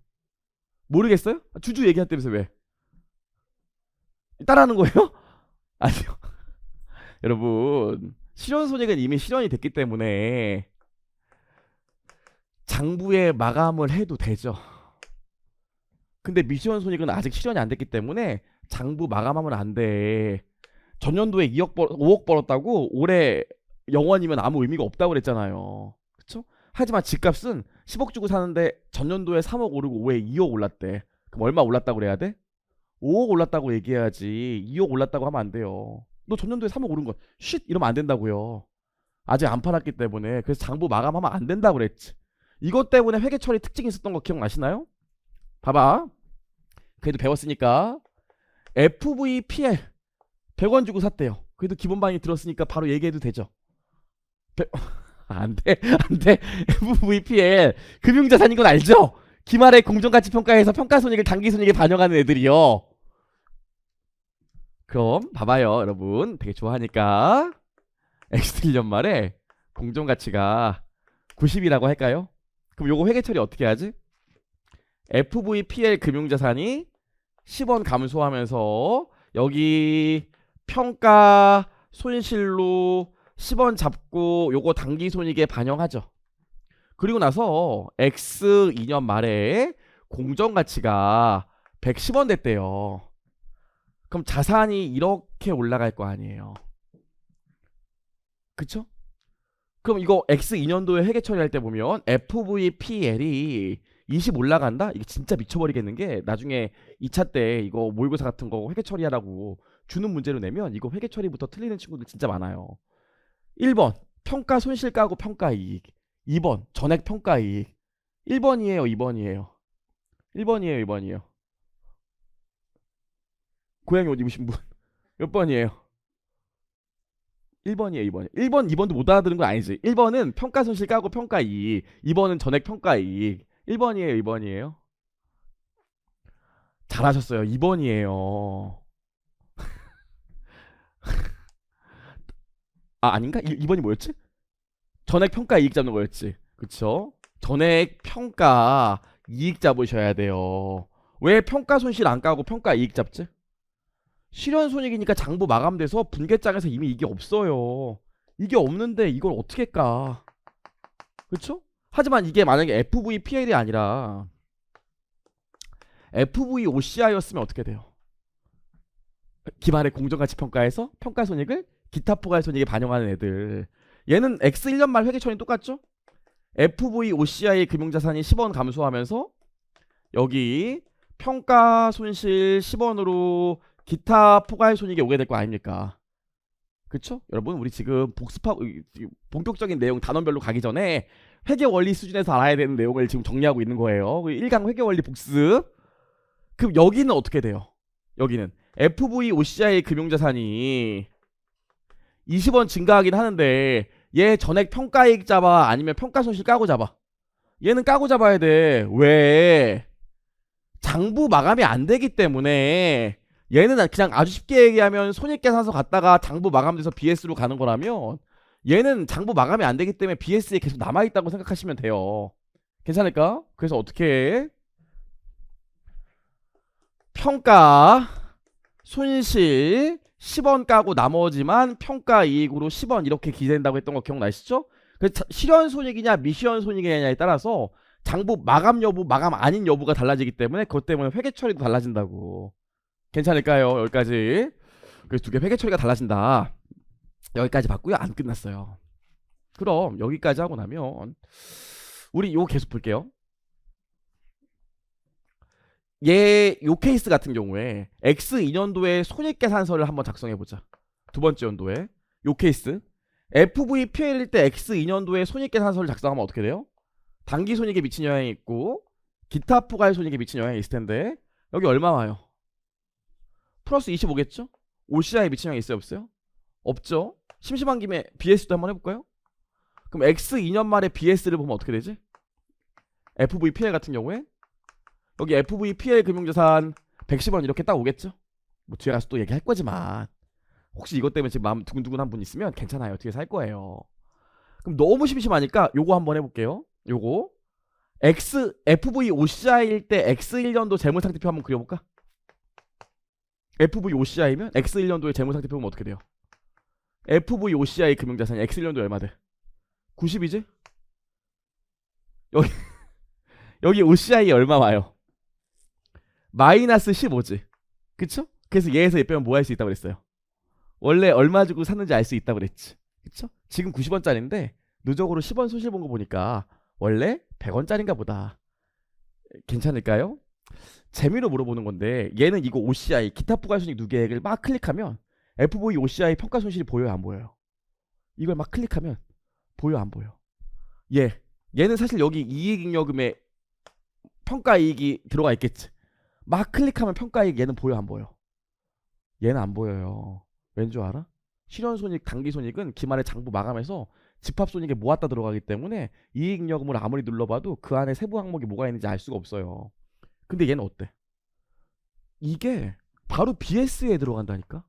모르겠어요? 주주 얘기했다면서 왜? 따라하는 거예요? 아니요. 여러분, 실현 손익은 이미 실현이 됐기 때문에 장부에 마감을 해도 되죠. 근데 미실현 손익은 아직 실현이 안 됐기 때문에 장부 마감하면 안 돼. 전년도에 5억 벌었다고 올해 0원이면 아무 의미가 없다고 그랬잖아요. 그쵸? 하지만 집값은 10억 주고 사는데 전년도에 3억 오르고 올해 2억 올랐대. 그럼 얼마 올랐다고 그래야 돼? 5억 올랐다고 얘기해야지. 2억 올랐다고 하면 안 돼요. 너 전년도에 3억 오른 거 쉿 이러면 안 된다고요. 아직 안 팔았기 때문에. 그래서 장부 마감하면 안 된다고 그랬지. 이것 때문에 회계 처리 특징이 있었던 거 기억나시나요? 봐봐. 그래도 배웠으니까 FVPL 100원 주고 샀대요. 그래도 기본반이 들었으니까 바로 얘기해도 되죠. 안돼 안돼. FVPL 금융자산인 건 알죠? 기말에 공정가치평가에서 평가손익을 당기손익에 반영하는 애들이요. 그럼 봐봐요 여러분. 되게 좋아하니까 X 1년 말에 공정가치가 90이라고 할까요? 그럼 요거 회계처리 어떻게 하지? FVPL 금융자산이 10원 감소하면서 여기 평가 손실로 10원 잡고 요거 당기손익에 반영하죠. 그리고 나서 X 2년 말에 공정가치가 110원 됐대요. 그럼 자산이 이렇게 올라갈 거 아니에요. 그쵸? 그럼 이거 X 2년도에 회계 처리할 때 보면 FVPL이 20 올라간다? 이게 진짜 미쳐버리겠는 게 나중에 2차 때 이거 모의고사 같은 거 회계 처리하라고 주는 문제로 내면 이거 회계 처리부터 틀리는 친구들 진짜 많아요. 1번 평가 손실 까고 평가 이익. 2번 전액 평가 이익. 1번이에요 2번이에요? 1번이에요 2번이에요? 고양이 옷 입으신 분 몇 번이에요? 1번이에요 2번이에요? 1번 2번도 못 알아들은 건 아니지. 1번은 평가 손실 까고 평가 이익. 2번은 전액 평가 이익. 1번이에요 2번이에요? 잘하셨어요. 2번이에요. 아 아닌가? 2번이 뭐였지? 전액 평가 이익 잡는 거였지. 그쵸? 전액 평가 이익 잡으셔야 돼요. 왜 평가 손실 안 까고 평가 이익 잡지? 실현 손익이니까 장부 마감돼서 분계장에서 이미 이게 없어요. 이게 없는데 이걸 어떻게 까? 그쵸? 하지만 이게 만약에 FVPL이 아니라 FVOCI였으면 어떻게 돼요? 기반의 공정가치평가에서 평가손익을 기타 포괄손익에 반영하는 애들. 얘는 X 1년 말 회계처리 똑같죠? FVOCI 금융자산이 10원 감소하면서 여기 평가 손실 10원으로 기타 포괄 손익이 오게 될 거 아닙니까? 그쵸? 여러분 우리 지금 본격적인 내용 단원별로 가기 전에 회계 원리 수준에서 알아야 되는 내용을 지금 정리하고 있는 거예요. 1강 회계 원리 복습. 그럼 여기는 어떻게 돼요? 여기는 FV OCI 금융자산이 20원 증가하긴 하는데 얘 전액 평가이익 잡아 아니면 평가손실 까고 잡아? 얘는 까고 잡아야 돼. 왜? 장부 마감이 안 되기 때문에 얘는 그냥 아주 쉽게 얘기하면 손익계산서 갔다가 장부 마감돼서 BS로 가는 거라면 얘는 장부 마감이 안 되기 때문에 BS에 계속 남아있다고 생각하시면 돼요. 괜찮을까? 그래서 어떻게 해? 평가 손실 10원 까고 나머지만 평가 이익으로 10원 이렇게 기재된다고 했던 거 기억나시죠? 그래서 실현 손익이냐 미실현 손익이냐에 따라서 장부 마감 여부 마감 아닌 여부가 달라지기 때문에 그것 때문에 회계 처리도 달라진다고. 괜찮을까요? 여기까지. 그래서 두 개 회계 처리가 달라진다. 여기까지 봤고요. 안 끝났어요. 그럼 여기까지 하고 나면 우리 요거 계속 볼게요. 요 케이스 같은 경우에 X2년도에 손익계산서를 한번 작성해보자. 두 번째 연도에 요 케이스 FV PL일 때 X2년도에 손익계산서를 작성하면 어떻게 돼요? 단기손익에 미친 영향이 있고 기타 포괄 손익에 미친 영향이 있을 텐데 여기 얼마 와요? 플러스 25겠죠? OCI에 미친 영향이 있어요 없어요? 없죠? 심심한 김에 BS도 한번 해볼까요? 그럼 X2년 말에 BS를 보면 어떻게 되지? FV PL 같은 경우에 여기 FV PL 금융자산 110원 이렇게 딱 오겠죠? 뭐 뒤에 가서 또 얘기할 거지만 혹시 이것 때문에 지금 마음 두근두근한 분 있으면 괜찮아요. 뒤에서 할 거예요. 그럼 너무 심심하니까 요거 한번 해볼게요. 요거 FV OCI일 때 X1년도 재무상태표 한번 그려볼까? FV OCI면 X1년도의 재무상태표 보면 어떻게 돼요? FV OCI 금융자산이 X1년도에 얼마 돼? 90이지? 여기 OCI 얼마 와요? 마이너스 15지. 그쵸? 그래서 얘에서 얘 빼면 뭐 할 수 있다고 그랬어요? 원래 얼마 주고 샀는지 알 수 있다고 그랬지. 그쵸? 지금 90원짜리인데 누적으로 10원 손실 본 거 보니까 원래 100원짜리인가 보다. 괜찮을까요? 재미로 물어보는 건데 얘는 이거 OCI 기타 부가손익 누계액을 막 클릭하면 FV OCI 평가 손실이 보여요 안 보여요? 이걸 막 클릭하면 보여 안 보여? 얘는 사실 여기 이익잉여금에 평가이익이 들어가 있겠지. 막 클릭하면 평가이익 얘는 보여 안 보여? 얘는 안 보여요. 왠 줄 알아? 실현손익 단기손익은 기말에 장부 마감해서 집합손익에 모았다 들어가기 때문에 이익잉여금을 아무리 눌러봐도 그 안에 세부 항목이 뭐가 있는지 알 수가 없어요. 근데 얘는 어때? 이게 바로 BS에 들어간다니까?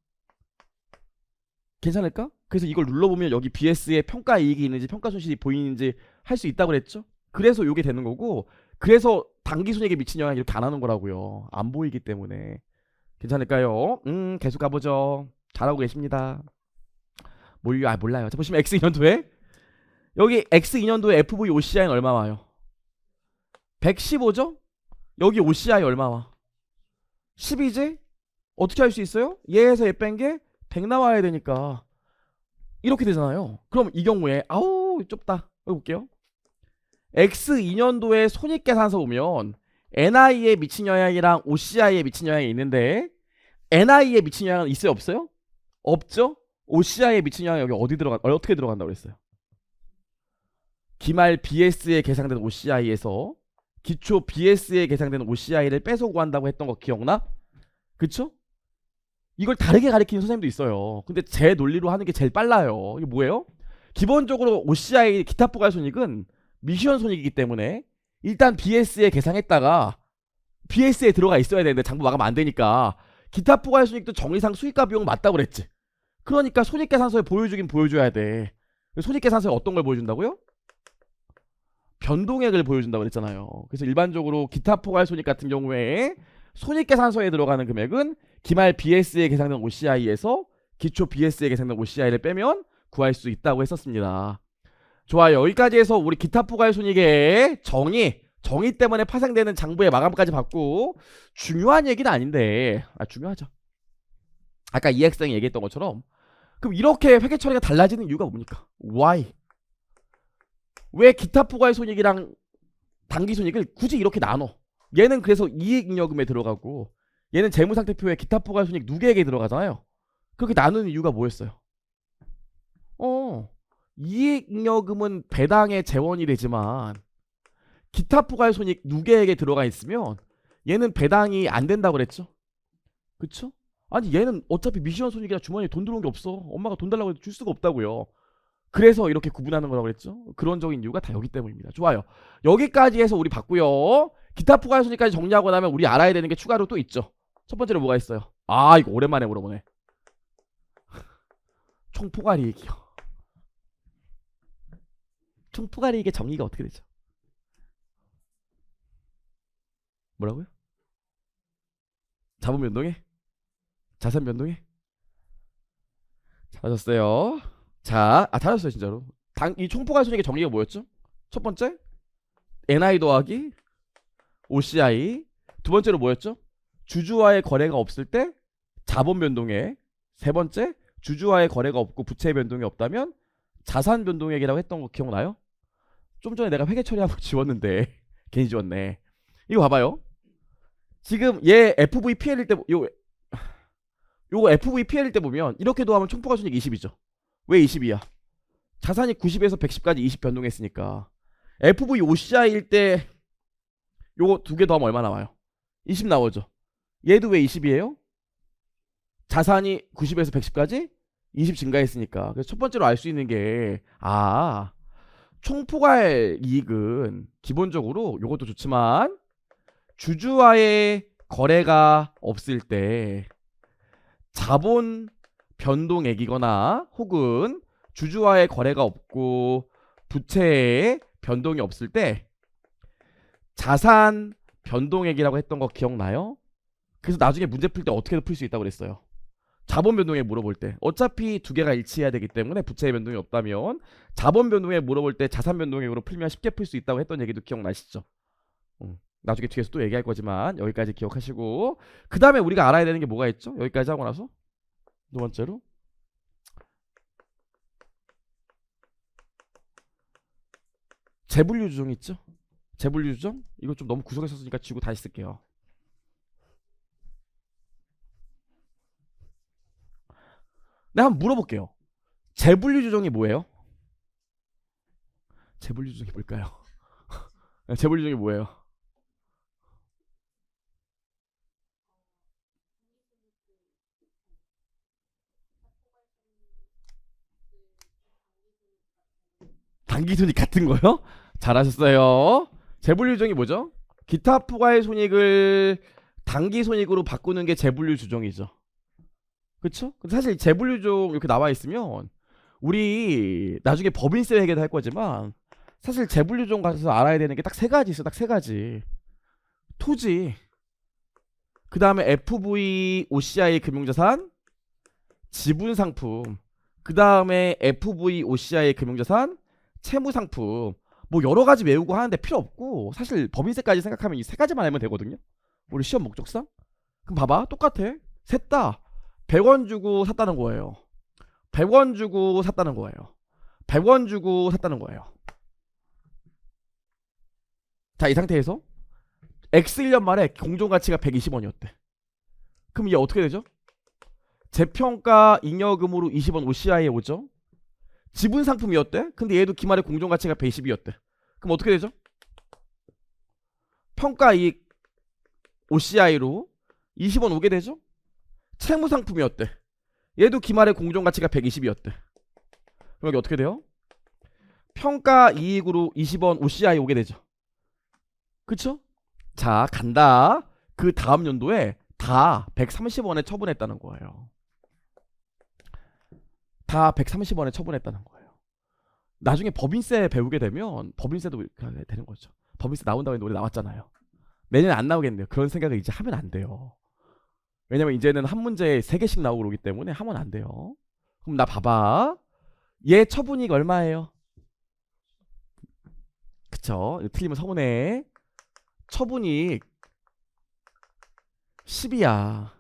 괜찮을까? 그래서 이걸 눌러보면 여기 BS에 평가이익이 있는지 평가손실이 보이는지 할 수 있다고 그랬죠? 그래서 이게 되는 거고 그래서 단기손익에 미친 영향 이렇게 안 하는 거라고요. 안 보이기 때문에. 괜찮을까요? 계속 가보죠. 잘하고 계십니다. 몰라요. 자, 보시면 X2년도에 여기 X2년도에 FV OCI는 얼마 와요? 115죠? 여기 OCI 얼마 와? 12지? 어떻게 할 수 있어요? 얘에서 얘 뺀 게 100 나와야 되니까 이렇게 되잖아요. 그럼 이 경우에 아우 좁다. 여기 볼게요. X2년도에 손익계산서 보면 NI에 미친 영향이랑 OCI에 미친 영향이 있는데 NI에 미친 영향은 있어요 없어요? 없죠? OCI에 미친 영향이 여기 어떻게 들어간다고 그랬어요? 기말 BS에 계상된 OCI에서 기초 BS에 계상된 OCI를 빼서 구한다고 했던 거 기억나? 그쵸? 이걸 다르게 가리키는 선생님도 있어요. 근데 제 논리로 하는 게 제일 빨라요. 이게 뭐예요? 기본적으로 OCI 기타 포괄손익은 미시현 손익이기 때문에 일단 BS에 계상했다가 BS에 들어가 있어야 되는데 장부 마감 안 되니까 기타 포괄손익도 정의상 수익과 비용 맞다고 그랬지. 그러니까 손익계산서에 보여주긴 보여줘야 돼. 손익계산서에 어떤 걸 보여준다고요? 변동액을 보여준다고 그랬잖아요. 그래서 일반적으로 기타 포괄손익 같은 경우에 손익계산서에 들어가는 금액은 기말 BS에 계상된 OCI에서 기초 BS에 계상된 OCI를 빼면 구할 수 있다고 했었습니다. 좋아요. 여기까지 해서 우리 기타 포괄손익의 정의 때문에 파생되는 장부의 마감까지 봤고 중요한 얘기는 아닌데 중요하죠. 아까 이 학생이 얘기했던 것처럼 그럼 이렇게 회계 처리가 달라지는 이유가 뭡니까? Why? 왜 기타 포괄손익이랑 단기손익을 굳이 이렇게 나눠? 얘는 그래서 이익잉여금에 들어가고 얘는 재무상태표에 기타 부가손익 누계액에 들어가잖아요. 그렇게 나누는 이유가 뭐였어요? 이익잉여금은 배당의 재원이 되지만 기타 부가손익 누계액에 들어가 있으면 얘는 배당이 안 된다고 그랬죠. 그쵸? 아니 얘는 어차피 미시원 손익이라 주머니에 돈 들어온 게 없어. 엄마가 돈 달라고 해도 줄 수가 없다고요. 그래서 이렇게 구분하는 거라고 그랬죠. 그런적인 이유가 다 여기 때문입니다. 좋아요. 여기까지 해서 우리 봤고요. 기타 부가손익까지 정리하고 나면 우리 알아야 되는 게 추가로 또 있죠. 첫 번째로 뭐가 있어요? 아 이거 오랜만에 물어보네. 총포괄이익이요. 총포괄이익의 정의가 어떻게 되죠? 뭐라고요? 자본 변동에? 자산 변동에? 잘하셨어요. 자, 잘하셨어요 진짜로. 이 총포괄손익의 정의가 뭐였죠? 첫 번째 NI 더하기 OCI. 두 번째로 뭐였죠? 주주와의 거래가 없을 때 자본 변동액. 세 번째 주주와의 거래가 없고 부채 변동이 없다면 자산 변동액이라고 했던 거 기억나요? 좀 전에 내가 회계 처리하고 지웠는데 괜히 지웠네. 이거 봐봐요. 지금 얘 FVPL일 때 요거 FVPL일 때 보면 이렇게도 하면 총포괄손익 20이죠. 왜 20이야? 자산이 90에서 110까지 20 변동했으니까. FVOCI일 때 요거 두 개 더하면 얼마 나와요? 20 나오죠. 얘도 왜 20이에요? 자산이 90에서 110까지 20 증가했으니까. 그래서 첫 번째로 알 수 있는 게 총포괄 이익은 기본적으로 요것도 좋지만 주주와의 거래가 없을 때 자본 변동액이거나 혹은 주주와의 거래가 없고 부채의 변동이 없을 때 자산 변동액이라고 했던 거 기억나요? 그래서 나중에 문제 풀 때 어떻게든 풀 수 있다고 그랬어요. 자본 변동액 물어볼 때 어차피 두 개가 일치해야 되기 때문에 부채의 변동이 없다면 자본 변동액 물어볼 때 자산 변동액으로 풀면 쉽게 풀 수 있다고 했던 얘기도 기억나시죠? 나중에 뒤에서 또 얘기할 거지만 여기까지 기억하시고, 그 다음에 우리가 알아야 되는 게 뭐가 있죠? 여기까지 하고 나서 두 번째로 재분류 주정 있죠? 재분류 주정? 이거 좀 너무 구석에 썼으니까 지우고 다시 쓸게요. 내가 한번 물어볼게요. 재분류 주정이 뭐예요? 재분류 주정이 뭘까요? 재분류 주정이 뭐예요? 단기손익 같은 거요? 잘하셨어요. 재분류 주정이 뭐죠? 기타 부가의 손익을 단기손익으로 바꾸는 게 재분류 주정이죠. 그쵸? 근데 사실 재분류 주정 이렇게 나와 있으면 우리 나중에 법인세 회계도 할 거지만 사실 재분류 주정 가서 알아야 되는 게 딱 세 가지 있어. 딱 세 가지. 토지, 그 다음에 FVOCI 금융자산, 지분상품, 그 다음에 FVOCI 금융자산, 채무상품. 뭐 여러 가지 외우고 하는데 필요 없고 사실 법인세까지 생각하면 이 세 가지만 알면 되거든요. 우리 시험 목적상. 그럼 봐봐, 똑같아. 셋 다 100원 주고 샀다는 거예요. 100원 주고 샀다는 거예요. 100원 주고 샀다는 거예요. 자, 이 상태에서 X 1년 말에 공정가치가 120원이었대. 그럼 이게 어떻게 되죠? 재평가 잉여금으로 20원 OCI에 오죠. 지분 상품이었대. 근데 얘도 기말에 공정가치가 120이었대. 그럼 어떻게 되죠? 평가이익 OCI로 20원 오게 되죠. 채무 상품이었대. 얘도 기말에 공정가치가 120이었대. 그럼 여기 어떻게 돼요? 평가이익으로 20원 OCI 오게 되죠. 그쵸? 자, 간다. 그 다음 연도에 다 130원에 처분했다는 거예요. 다 130원에 처분했다는 거예요. 나중에 법인세 배우게 되면 법인세도 되는 거죠. 법인세 나온다고 했는데 우리 나왔잖아요. 내년에 안 나오겠네요. 그런 생각을 이제 하면 안 돼요. 왜냐면 이제는 한 문제에 3개씩 나오고 그러기 때문에 하면 안 돼요. 그럼 나 봐봐. 얘 처분이익 얼마예요? 그쵸? 이거 틀리면 서운해. 처분이익 10이야.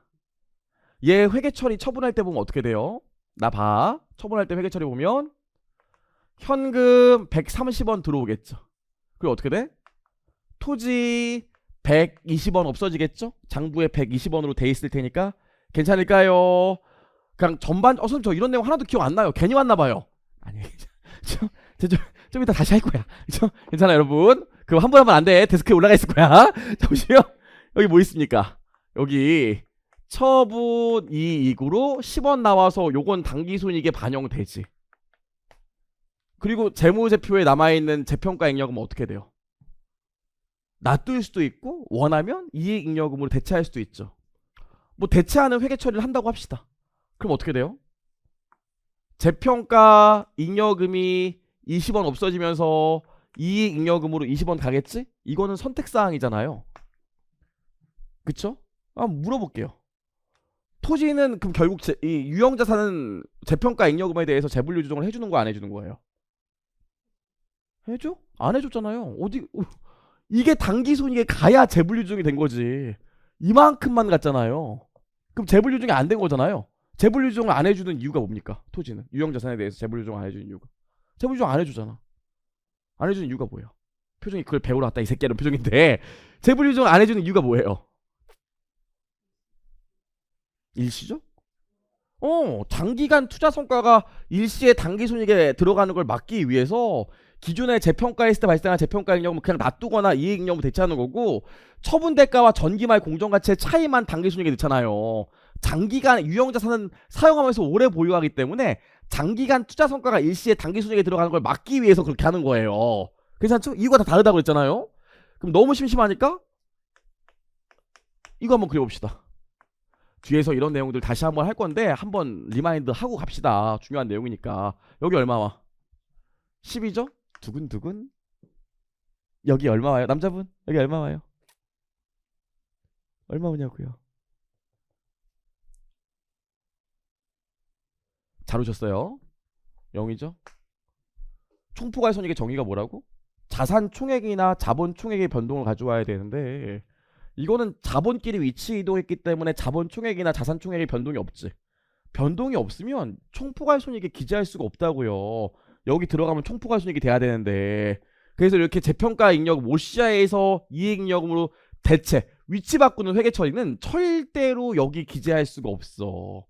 얘 회계 처리 처분할 때 보면 어떻게 돼요? 나 봐. 처분할 때 회계 처리 보면 현금 130원 들어오겠죠. 그리고 어떻게 돼? 토지 120원 없어지겠죠? 장부에 120원으로 돼 있을 테니까 괜찮을까요? 그냥 전반 선생님 저 이런 내용 하나도 기억 안 나요. 괜히 왔나 봐요. 아니 좀 이따 다시 할 거야. 괜찮아 여러분. 그거 한 번 하면 안 돼. 데스크에 올라가 있을 거야. 잠시요. 여기 뭐 있습니까? 여기 처분 이익으로 10원 나와서 요건 당기순이익에 반영되지. 그리고 재무제표에 남아있는 재평가잉여금은 어떻게 돼요? 놔둘 수도 있고 원하면 이익잉여금으로 대체할 수도 있죠. 뭐 대체하는 회계 처리를 한다고 합시다. 그럼 어떻게 돼요? 재평가 잉여금이 20원 없어지면서 이익잉여금으로 20원 가겠지? 이거는 선택사항이잖아요. 그쵸? 물어볼게요. 토지는 그럼 결국 이 유형자산은 재평가 잉여금에 대해서 재분류 조정을 해주는 거 안 해주는 거예요? 해줘? 안 해줬잖아요. 이게 당기순이익에 가야 재분류 조정이 된 거지. 이만큼만 갔잖아요. 그럼 재분류 조정이 안 된 거잖아요. 재분류 조정을 안 해주는 이유가 뭡니까? 토지는 유형자산에 대해서 재분류 조정 안 해주는 이유가 재분류 조정 안 해주잖아. 안 해주는 이유가 뭐예요? 표정이 그걸 배우러 왔다 이 새끼는 표정인데 재분류 조정 안 해주는 이유가 뭐예요? 일시죠? 장기간 투자 성과가 일시에 당기순이익에 들어가는 걸 막기 위해서 기존에 재평가했을 때 발생한 재평가잉여금은 그냥 놔두거나 이익잉여금을 대체하는 거고 처분대가와 전기말 공정가치의 차이만 당기순이익에 넣잖아요. 장기간 유형자산은 사용하면서 오래 보유하기 때문에 장기간 투자 성과가 일시에 당기순이익에 들어가는 걸 막기 위해서 그렇게 하는 거예요. 괜찮죠? 이유가 다 다르다고 그랬잖아요. 그럼 너무 심심하니까 이거 한번 그려봅시다. 뒤에서 이런 내용들 다시 한번 할 건데 한번 리마인드 하고 갑시다. 중요한 내용이니까. 여기 얼마 와? 10이죠? 두근두근. 여기 얼마 와요? 남자분 여기 얼마 와요? 얼마 오냐고요? 잘 오셨어요. 0이죠? 총포괄손익의 정의가 뭐라고? 자산 총액이나 자본 총액의 변동을 가져와야 되는데 이거는 자본끼리 위치 이동했기 때문에 자본 총액이나 자산 총액의 변동이 없지. 변동이 없으면 총포괄손익에 기재할 수가 없다고요. 여기 들어가면 총포괄손익이 돼야 되는데 그래서 이렇게 재평가 잉여금 OCI에서 이익잉여금으로 대체 위치 바꾸는 회계 처리는 절대로 여기 기재할 수가 없어.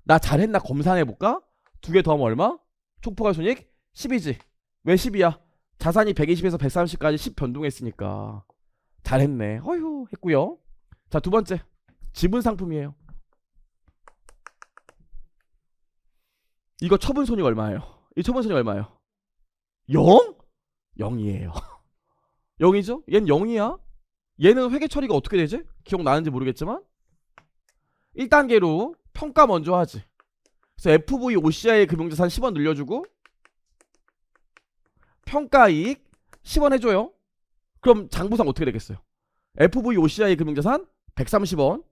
나 잘했나 검사해볼까? 두 개 더하면 얼마? 총포괄손익 10이지. 왜 10이야? 자산이 120에서 130까지 10 변동했으니까. 잘했네. 어휴 했고요. 자, 두 번째 지분 상품이에요. 이거 처분 손익 얼마예요? 이 처분 손익 얼마예요? 0? 0이에요. 0이죠? 얘는 0이야. 얘는 회계 처리가 어떻게 되지? 기억나는지 모르겠지만 1단계로 평가 먼저 하지. 그래서 FV OCI 금융자산 10원 늘려주고 평가이익 10원 해줘요. 그럼 장부상 어떻게 되겠어요? FV OCI 금융자산 130원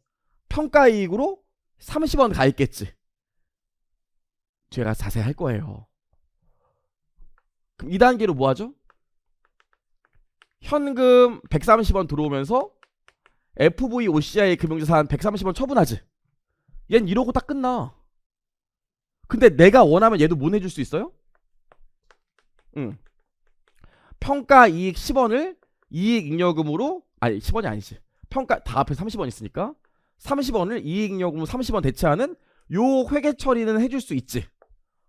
평가이익으로 30원 가있겠지. 제가 자세히 할 거예요. 그럼 2단계로 뭐 하죠? 현금 130원 들어오면서 FV OCI 금융자산 130원 처분하지. 얜 이러고 딱 끝나. 근데 내가 원하면 얘도 못 내줄 수 있어요? 응. 평가이익 10원을 이익잉여금으로 아니 10원이 아니지. 평가 다 앞에 30원 있으니까 30원을 이익잉여금으로 30원 대체하는 요 회계 처리는 해줄 수 있지.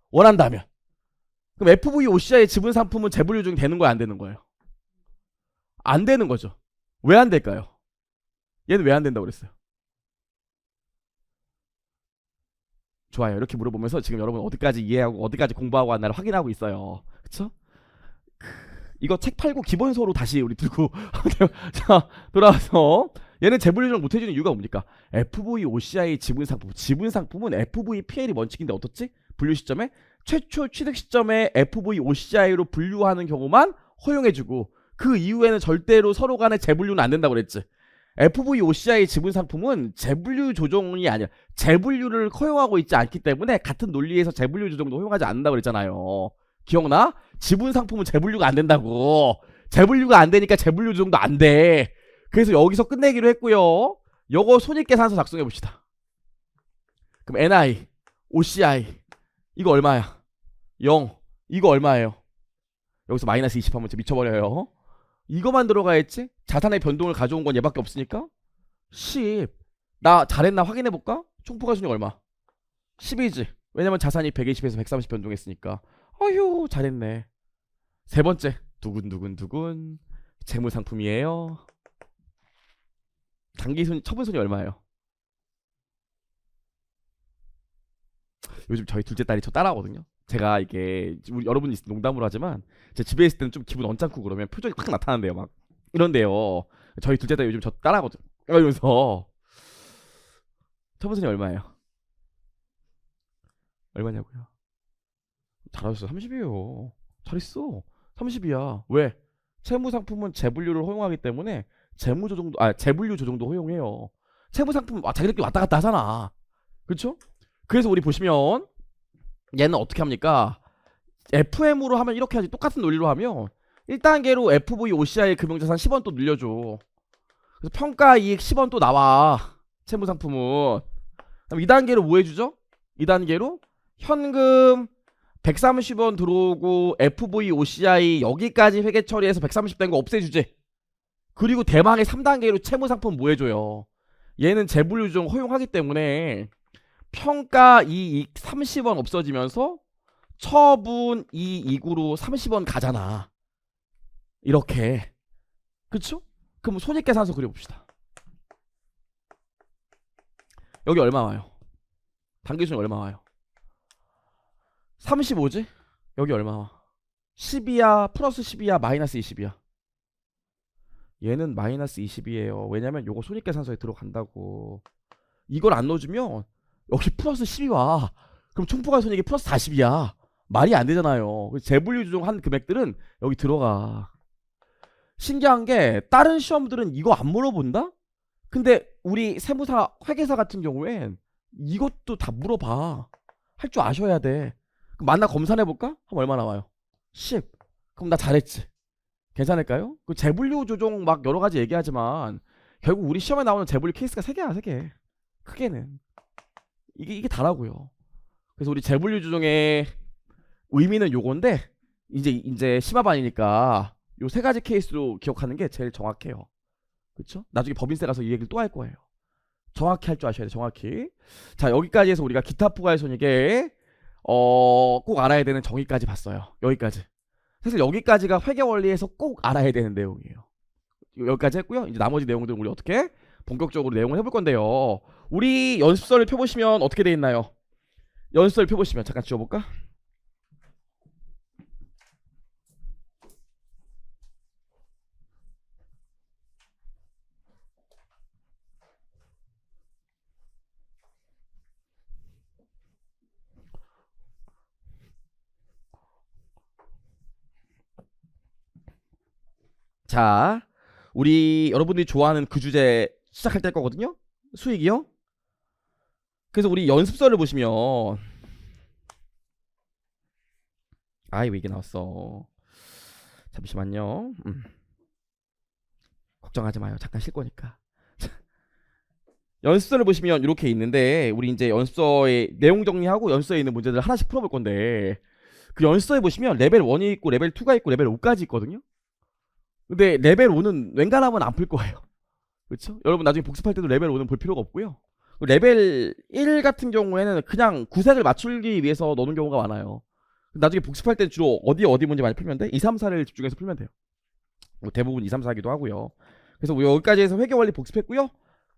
원한다면. 그럼 FV OCI 지분 상품은 재분류 중이 되는 거야 안 되는 거예요? 안 되는 거죠. 왜 안 될까요? 얘는 왜 안 된다고 그랬어요? 좋아요. 이렇게 물어보면서 지금 여러분 어디까지 이해하고 어디까지 공부하고 왔나를 확인하고 있어요. 그쵸? 이거 책 팔고 기본서로 다시 우리 들고 자 돌아와서 얘는 재분류 조정 못 해주는 이유가 뭡니까? FV OCI 지분 상품. 지분 상품은 FV PL이 원칙인데 어떻지? 분류 시점에 최초 취득 시점에 FV OCI로 분류하는 경우만 허용해주고 그 이후에는 절대로 서로 간에 재분류는 안 된다고 그랬지. FV OCI 지분 상품은 재분류 조정이 아니라 재분류를 허용하고 있지 않기 때문에 같은 논리에서 재분류 조정도 허용하지 않는다고 그랬잖아요. 기억나? 지분 상품은 재분류가 안 된다고. 재분류가 안 되니까 재분류 조정도 안 돼. 그래서 여기서 끝내기로 했고요. 요거 손익계산서 작성해 봅시다. 그럼 NI, OCI 이거 얼마야? 0. 이거 얼마예요? 여기서 마이너스 20 하면 진짜 미쳐버려요. 이거만 들어가 있지? 자산의 변동을 가져온 건 얘밖에 없으니까 10. 나 잘했나 확인해볼까? 총포괄손익 얼마? 10이지. 왜냐면 자산이 120에서 130 변동했으니까. 어휴 잘했네. 세 번째 두근두근두근 재무상품이에요. 처분손이 얼마예요? 요즘 저희 둘째 딸이 저 따라하거든요. 제가 이게 우리 여러분이 농담으로 하지만 제 집에 있을 때는 좀 기분 언짢고 그러면 표정이 확 나타난대요. 막 이런데요. 저희 둘째 딸 요즘 저 따라하거든. 이러면서 처분손이 얼마예요? 얼마냐고요? 잘하셨어. 30이에요. 잘했어. 30이야. 왜? 채무상품은 재분류를 허용하기 때문에 재분류 조정도 허용해요. 채무상품 자기들끼리 왔다 갔다 하잖아. 그렇죠? 그래서 우리 보시면 얘는 어떻게 합니까? FM으로 하면 이렇게 하지. 똑같은 논리로 하면 1단계로 FV OCI 금융자산 10원 또 늘려줘. 그래서 평가이익 10원 또 나와. 채무상품은. 그럼 2단계로 뭐 해주죠? 2단계로 현금 130원 들어오고 FV OCI 여기까지 회계 처리해서 130 된 거 없애주지. 그리고 대망의 3단계로 채무상품 뭐 해줘요? 얘는 재분류 조정 허용하기 때문에 평가 이익 30원 없어지면서 처분 이익으로 30원 가잖아. 이렇게. 그쵸? 그럼 손익계산서 그려봅시다. 여기 얼마 와요? 단기순 얼마 와요? 35지? 여기 얼마 와? 10이야 플러스 10이야 마이너스 20이야? 얘는 마이너스 20이에요. 왜냐면 요거 손익계산서에 들어간다고. 이걸 안 넣어주면 여기 플러스 10이 와. 그럼 총포괄손익이 플러스 40이야. 말이 안 되잖아요. 재분류 조정한 금액들은 여기 들어가. 신기한 게 다른 시험들은 이거 안 물어본다? 근데 우리 세무사 회계사 같은 경우엔 이것도 다 물어봐. 할 줄 아셔야 돼. 그럼 만나 검사해볼까? 하면 얼마 나와요? 10. 그럼 나 잘했지. 괜찮을까요? 그 재분류 조정 막 여러 가지 얘기하지만 결국 우리 시험에 나오는 재분류 케이스가 3개야 3개. 크게는 이게 다라고요. 그래서 우리 재분류 조정의 의미는 요건데 이제 심화반이니까 요 3가지 케이스로 기억하는 게 제일 정확해요. 그렇죠? 나중에 법인세 가서 이 얘기를 또 할 거예요. 정확히 할 줄 아셔야 돼. 정확히. 자 여기까지 해서 우리가 기타 포괄손익에 꼭 알아야 되는 정의까지 봤어요. 여기까지. 사실 여기까지가 회계원리에서 꼭 알아야 되는 내용이에요. 여기까지 했고요. 이제 나머지 내용들은 우리 어떻게 본격적으로 내용을 해볼 건데요. 우리 연습서를 펴보시면 어떻게 돼 있나요? 연습서를 펴보시면 잠깐 지워볼까? 자, 우리 여러분들이 좋아하는 그 주제 시작할 때 거거든요. 수익이요. 그래서 우리 연습서를 보시면 왜 이게 나왔어? 잠시만요. 걱정하지 마요. 잠깐 쉴 거니까. 연습서를 보시면 이렇게 있는데 우리 이제 연습서에 내용 정리하고 연습서에 있는 문제들을 하나씩 풀어볼 건데 그 연습서에 보시면 레벨 1이 있고 레벨 2가 있고 레벨 5까지 있거든요. 근데 레벨 5는 웬간하면 안 풀 거예요. 그렇죠? 여러분 나중에 복습할 때도 레벨 5는 볼 필요가 없고요. 레벨 1 같은 경우에는 그냥 구색을 맞추기 위해서 넣는 경우가 많아요. 나중에 복습할 때 주로 어디 문제 많이 풀면 돼? 2, 3, 4를 집중해서 풀면 돼요. 뭐 대부분 2, 3, 4기도 하고요. 그래서 우리 여기까지 해서 회계원리 복습했고요.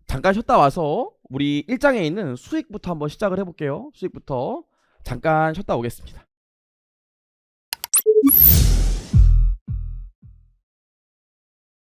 잠깐 쉬었다 와서 우리 1장에 있는 수익부터 한번 시작을 해볼게요. 수익부터 잠깐 쉬었다 오겠습니다.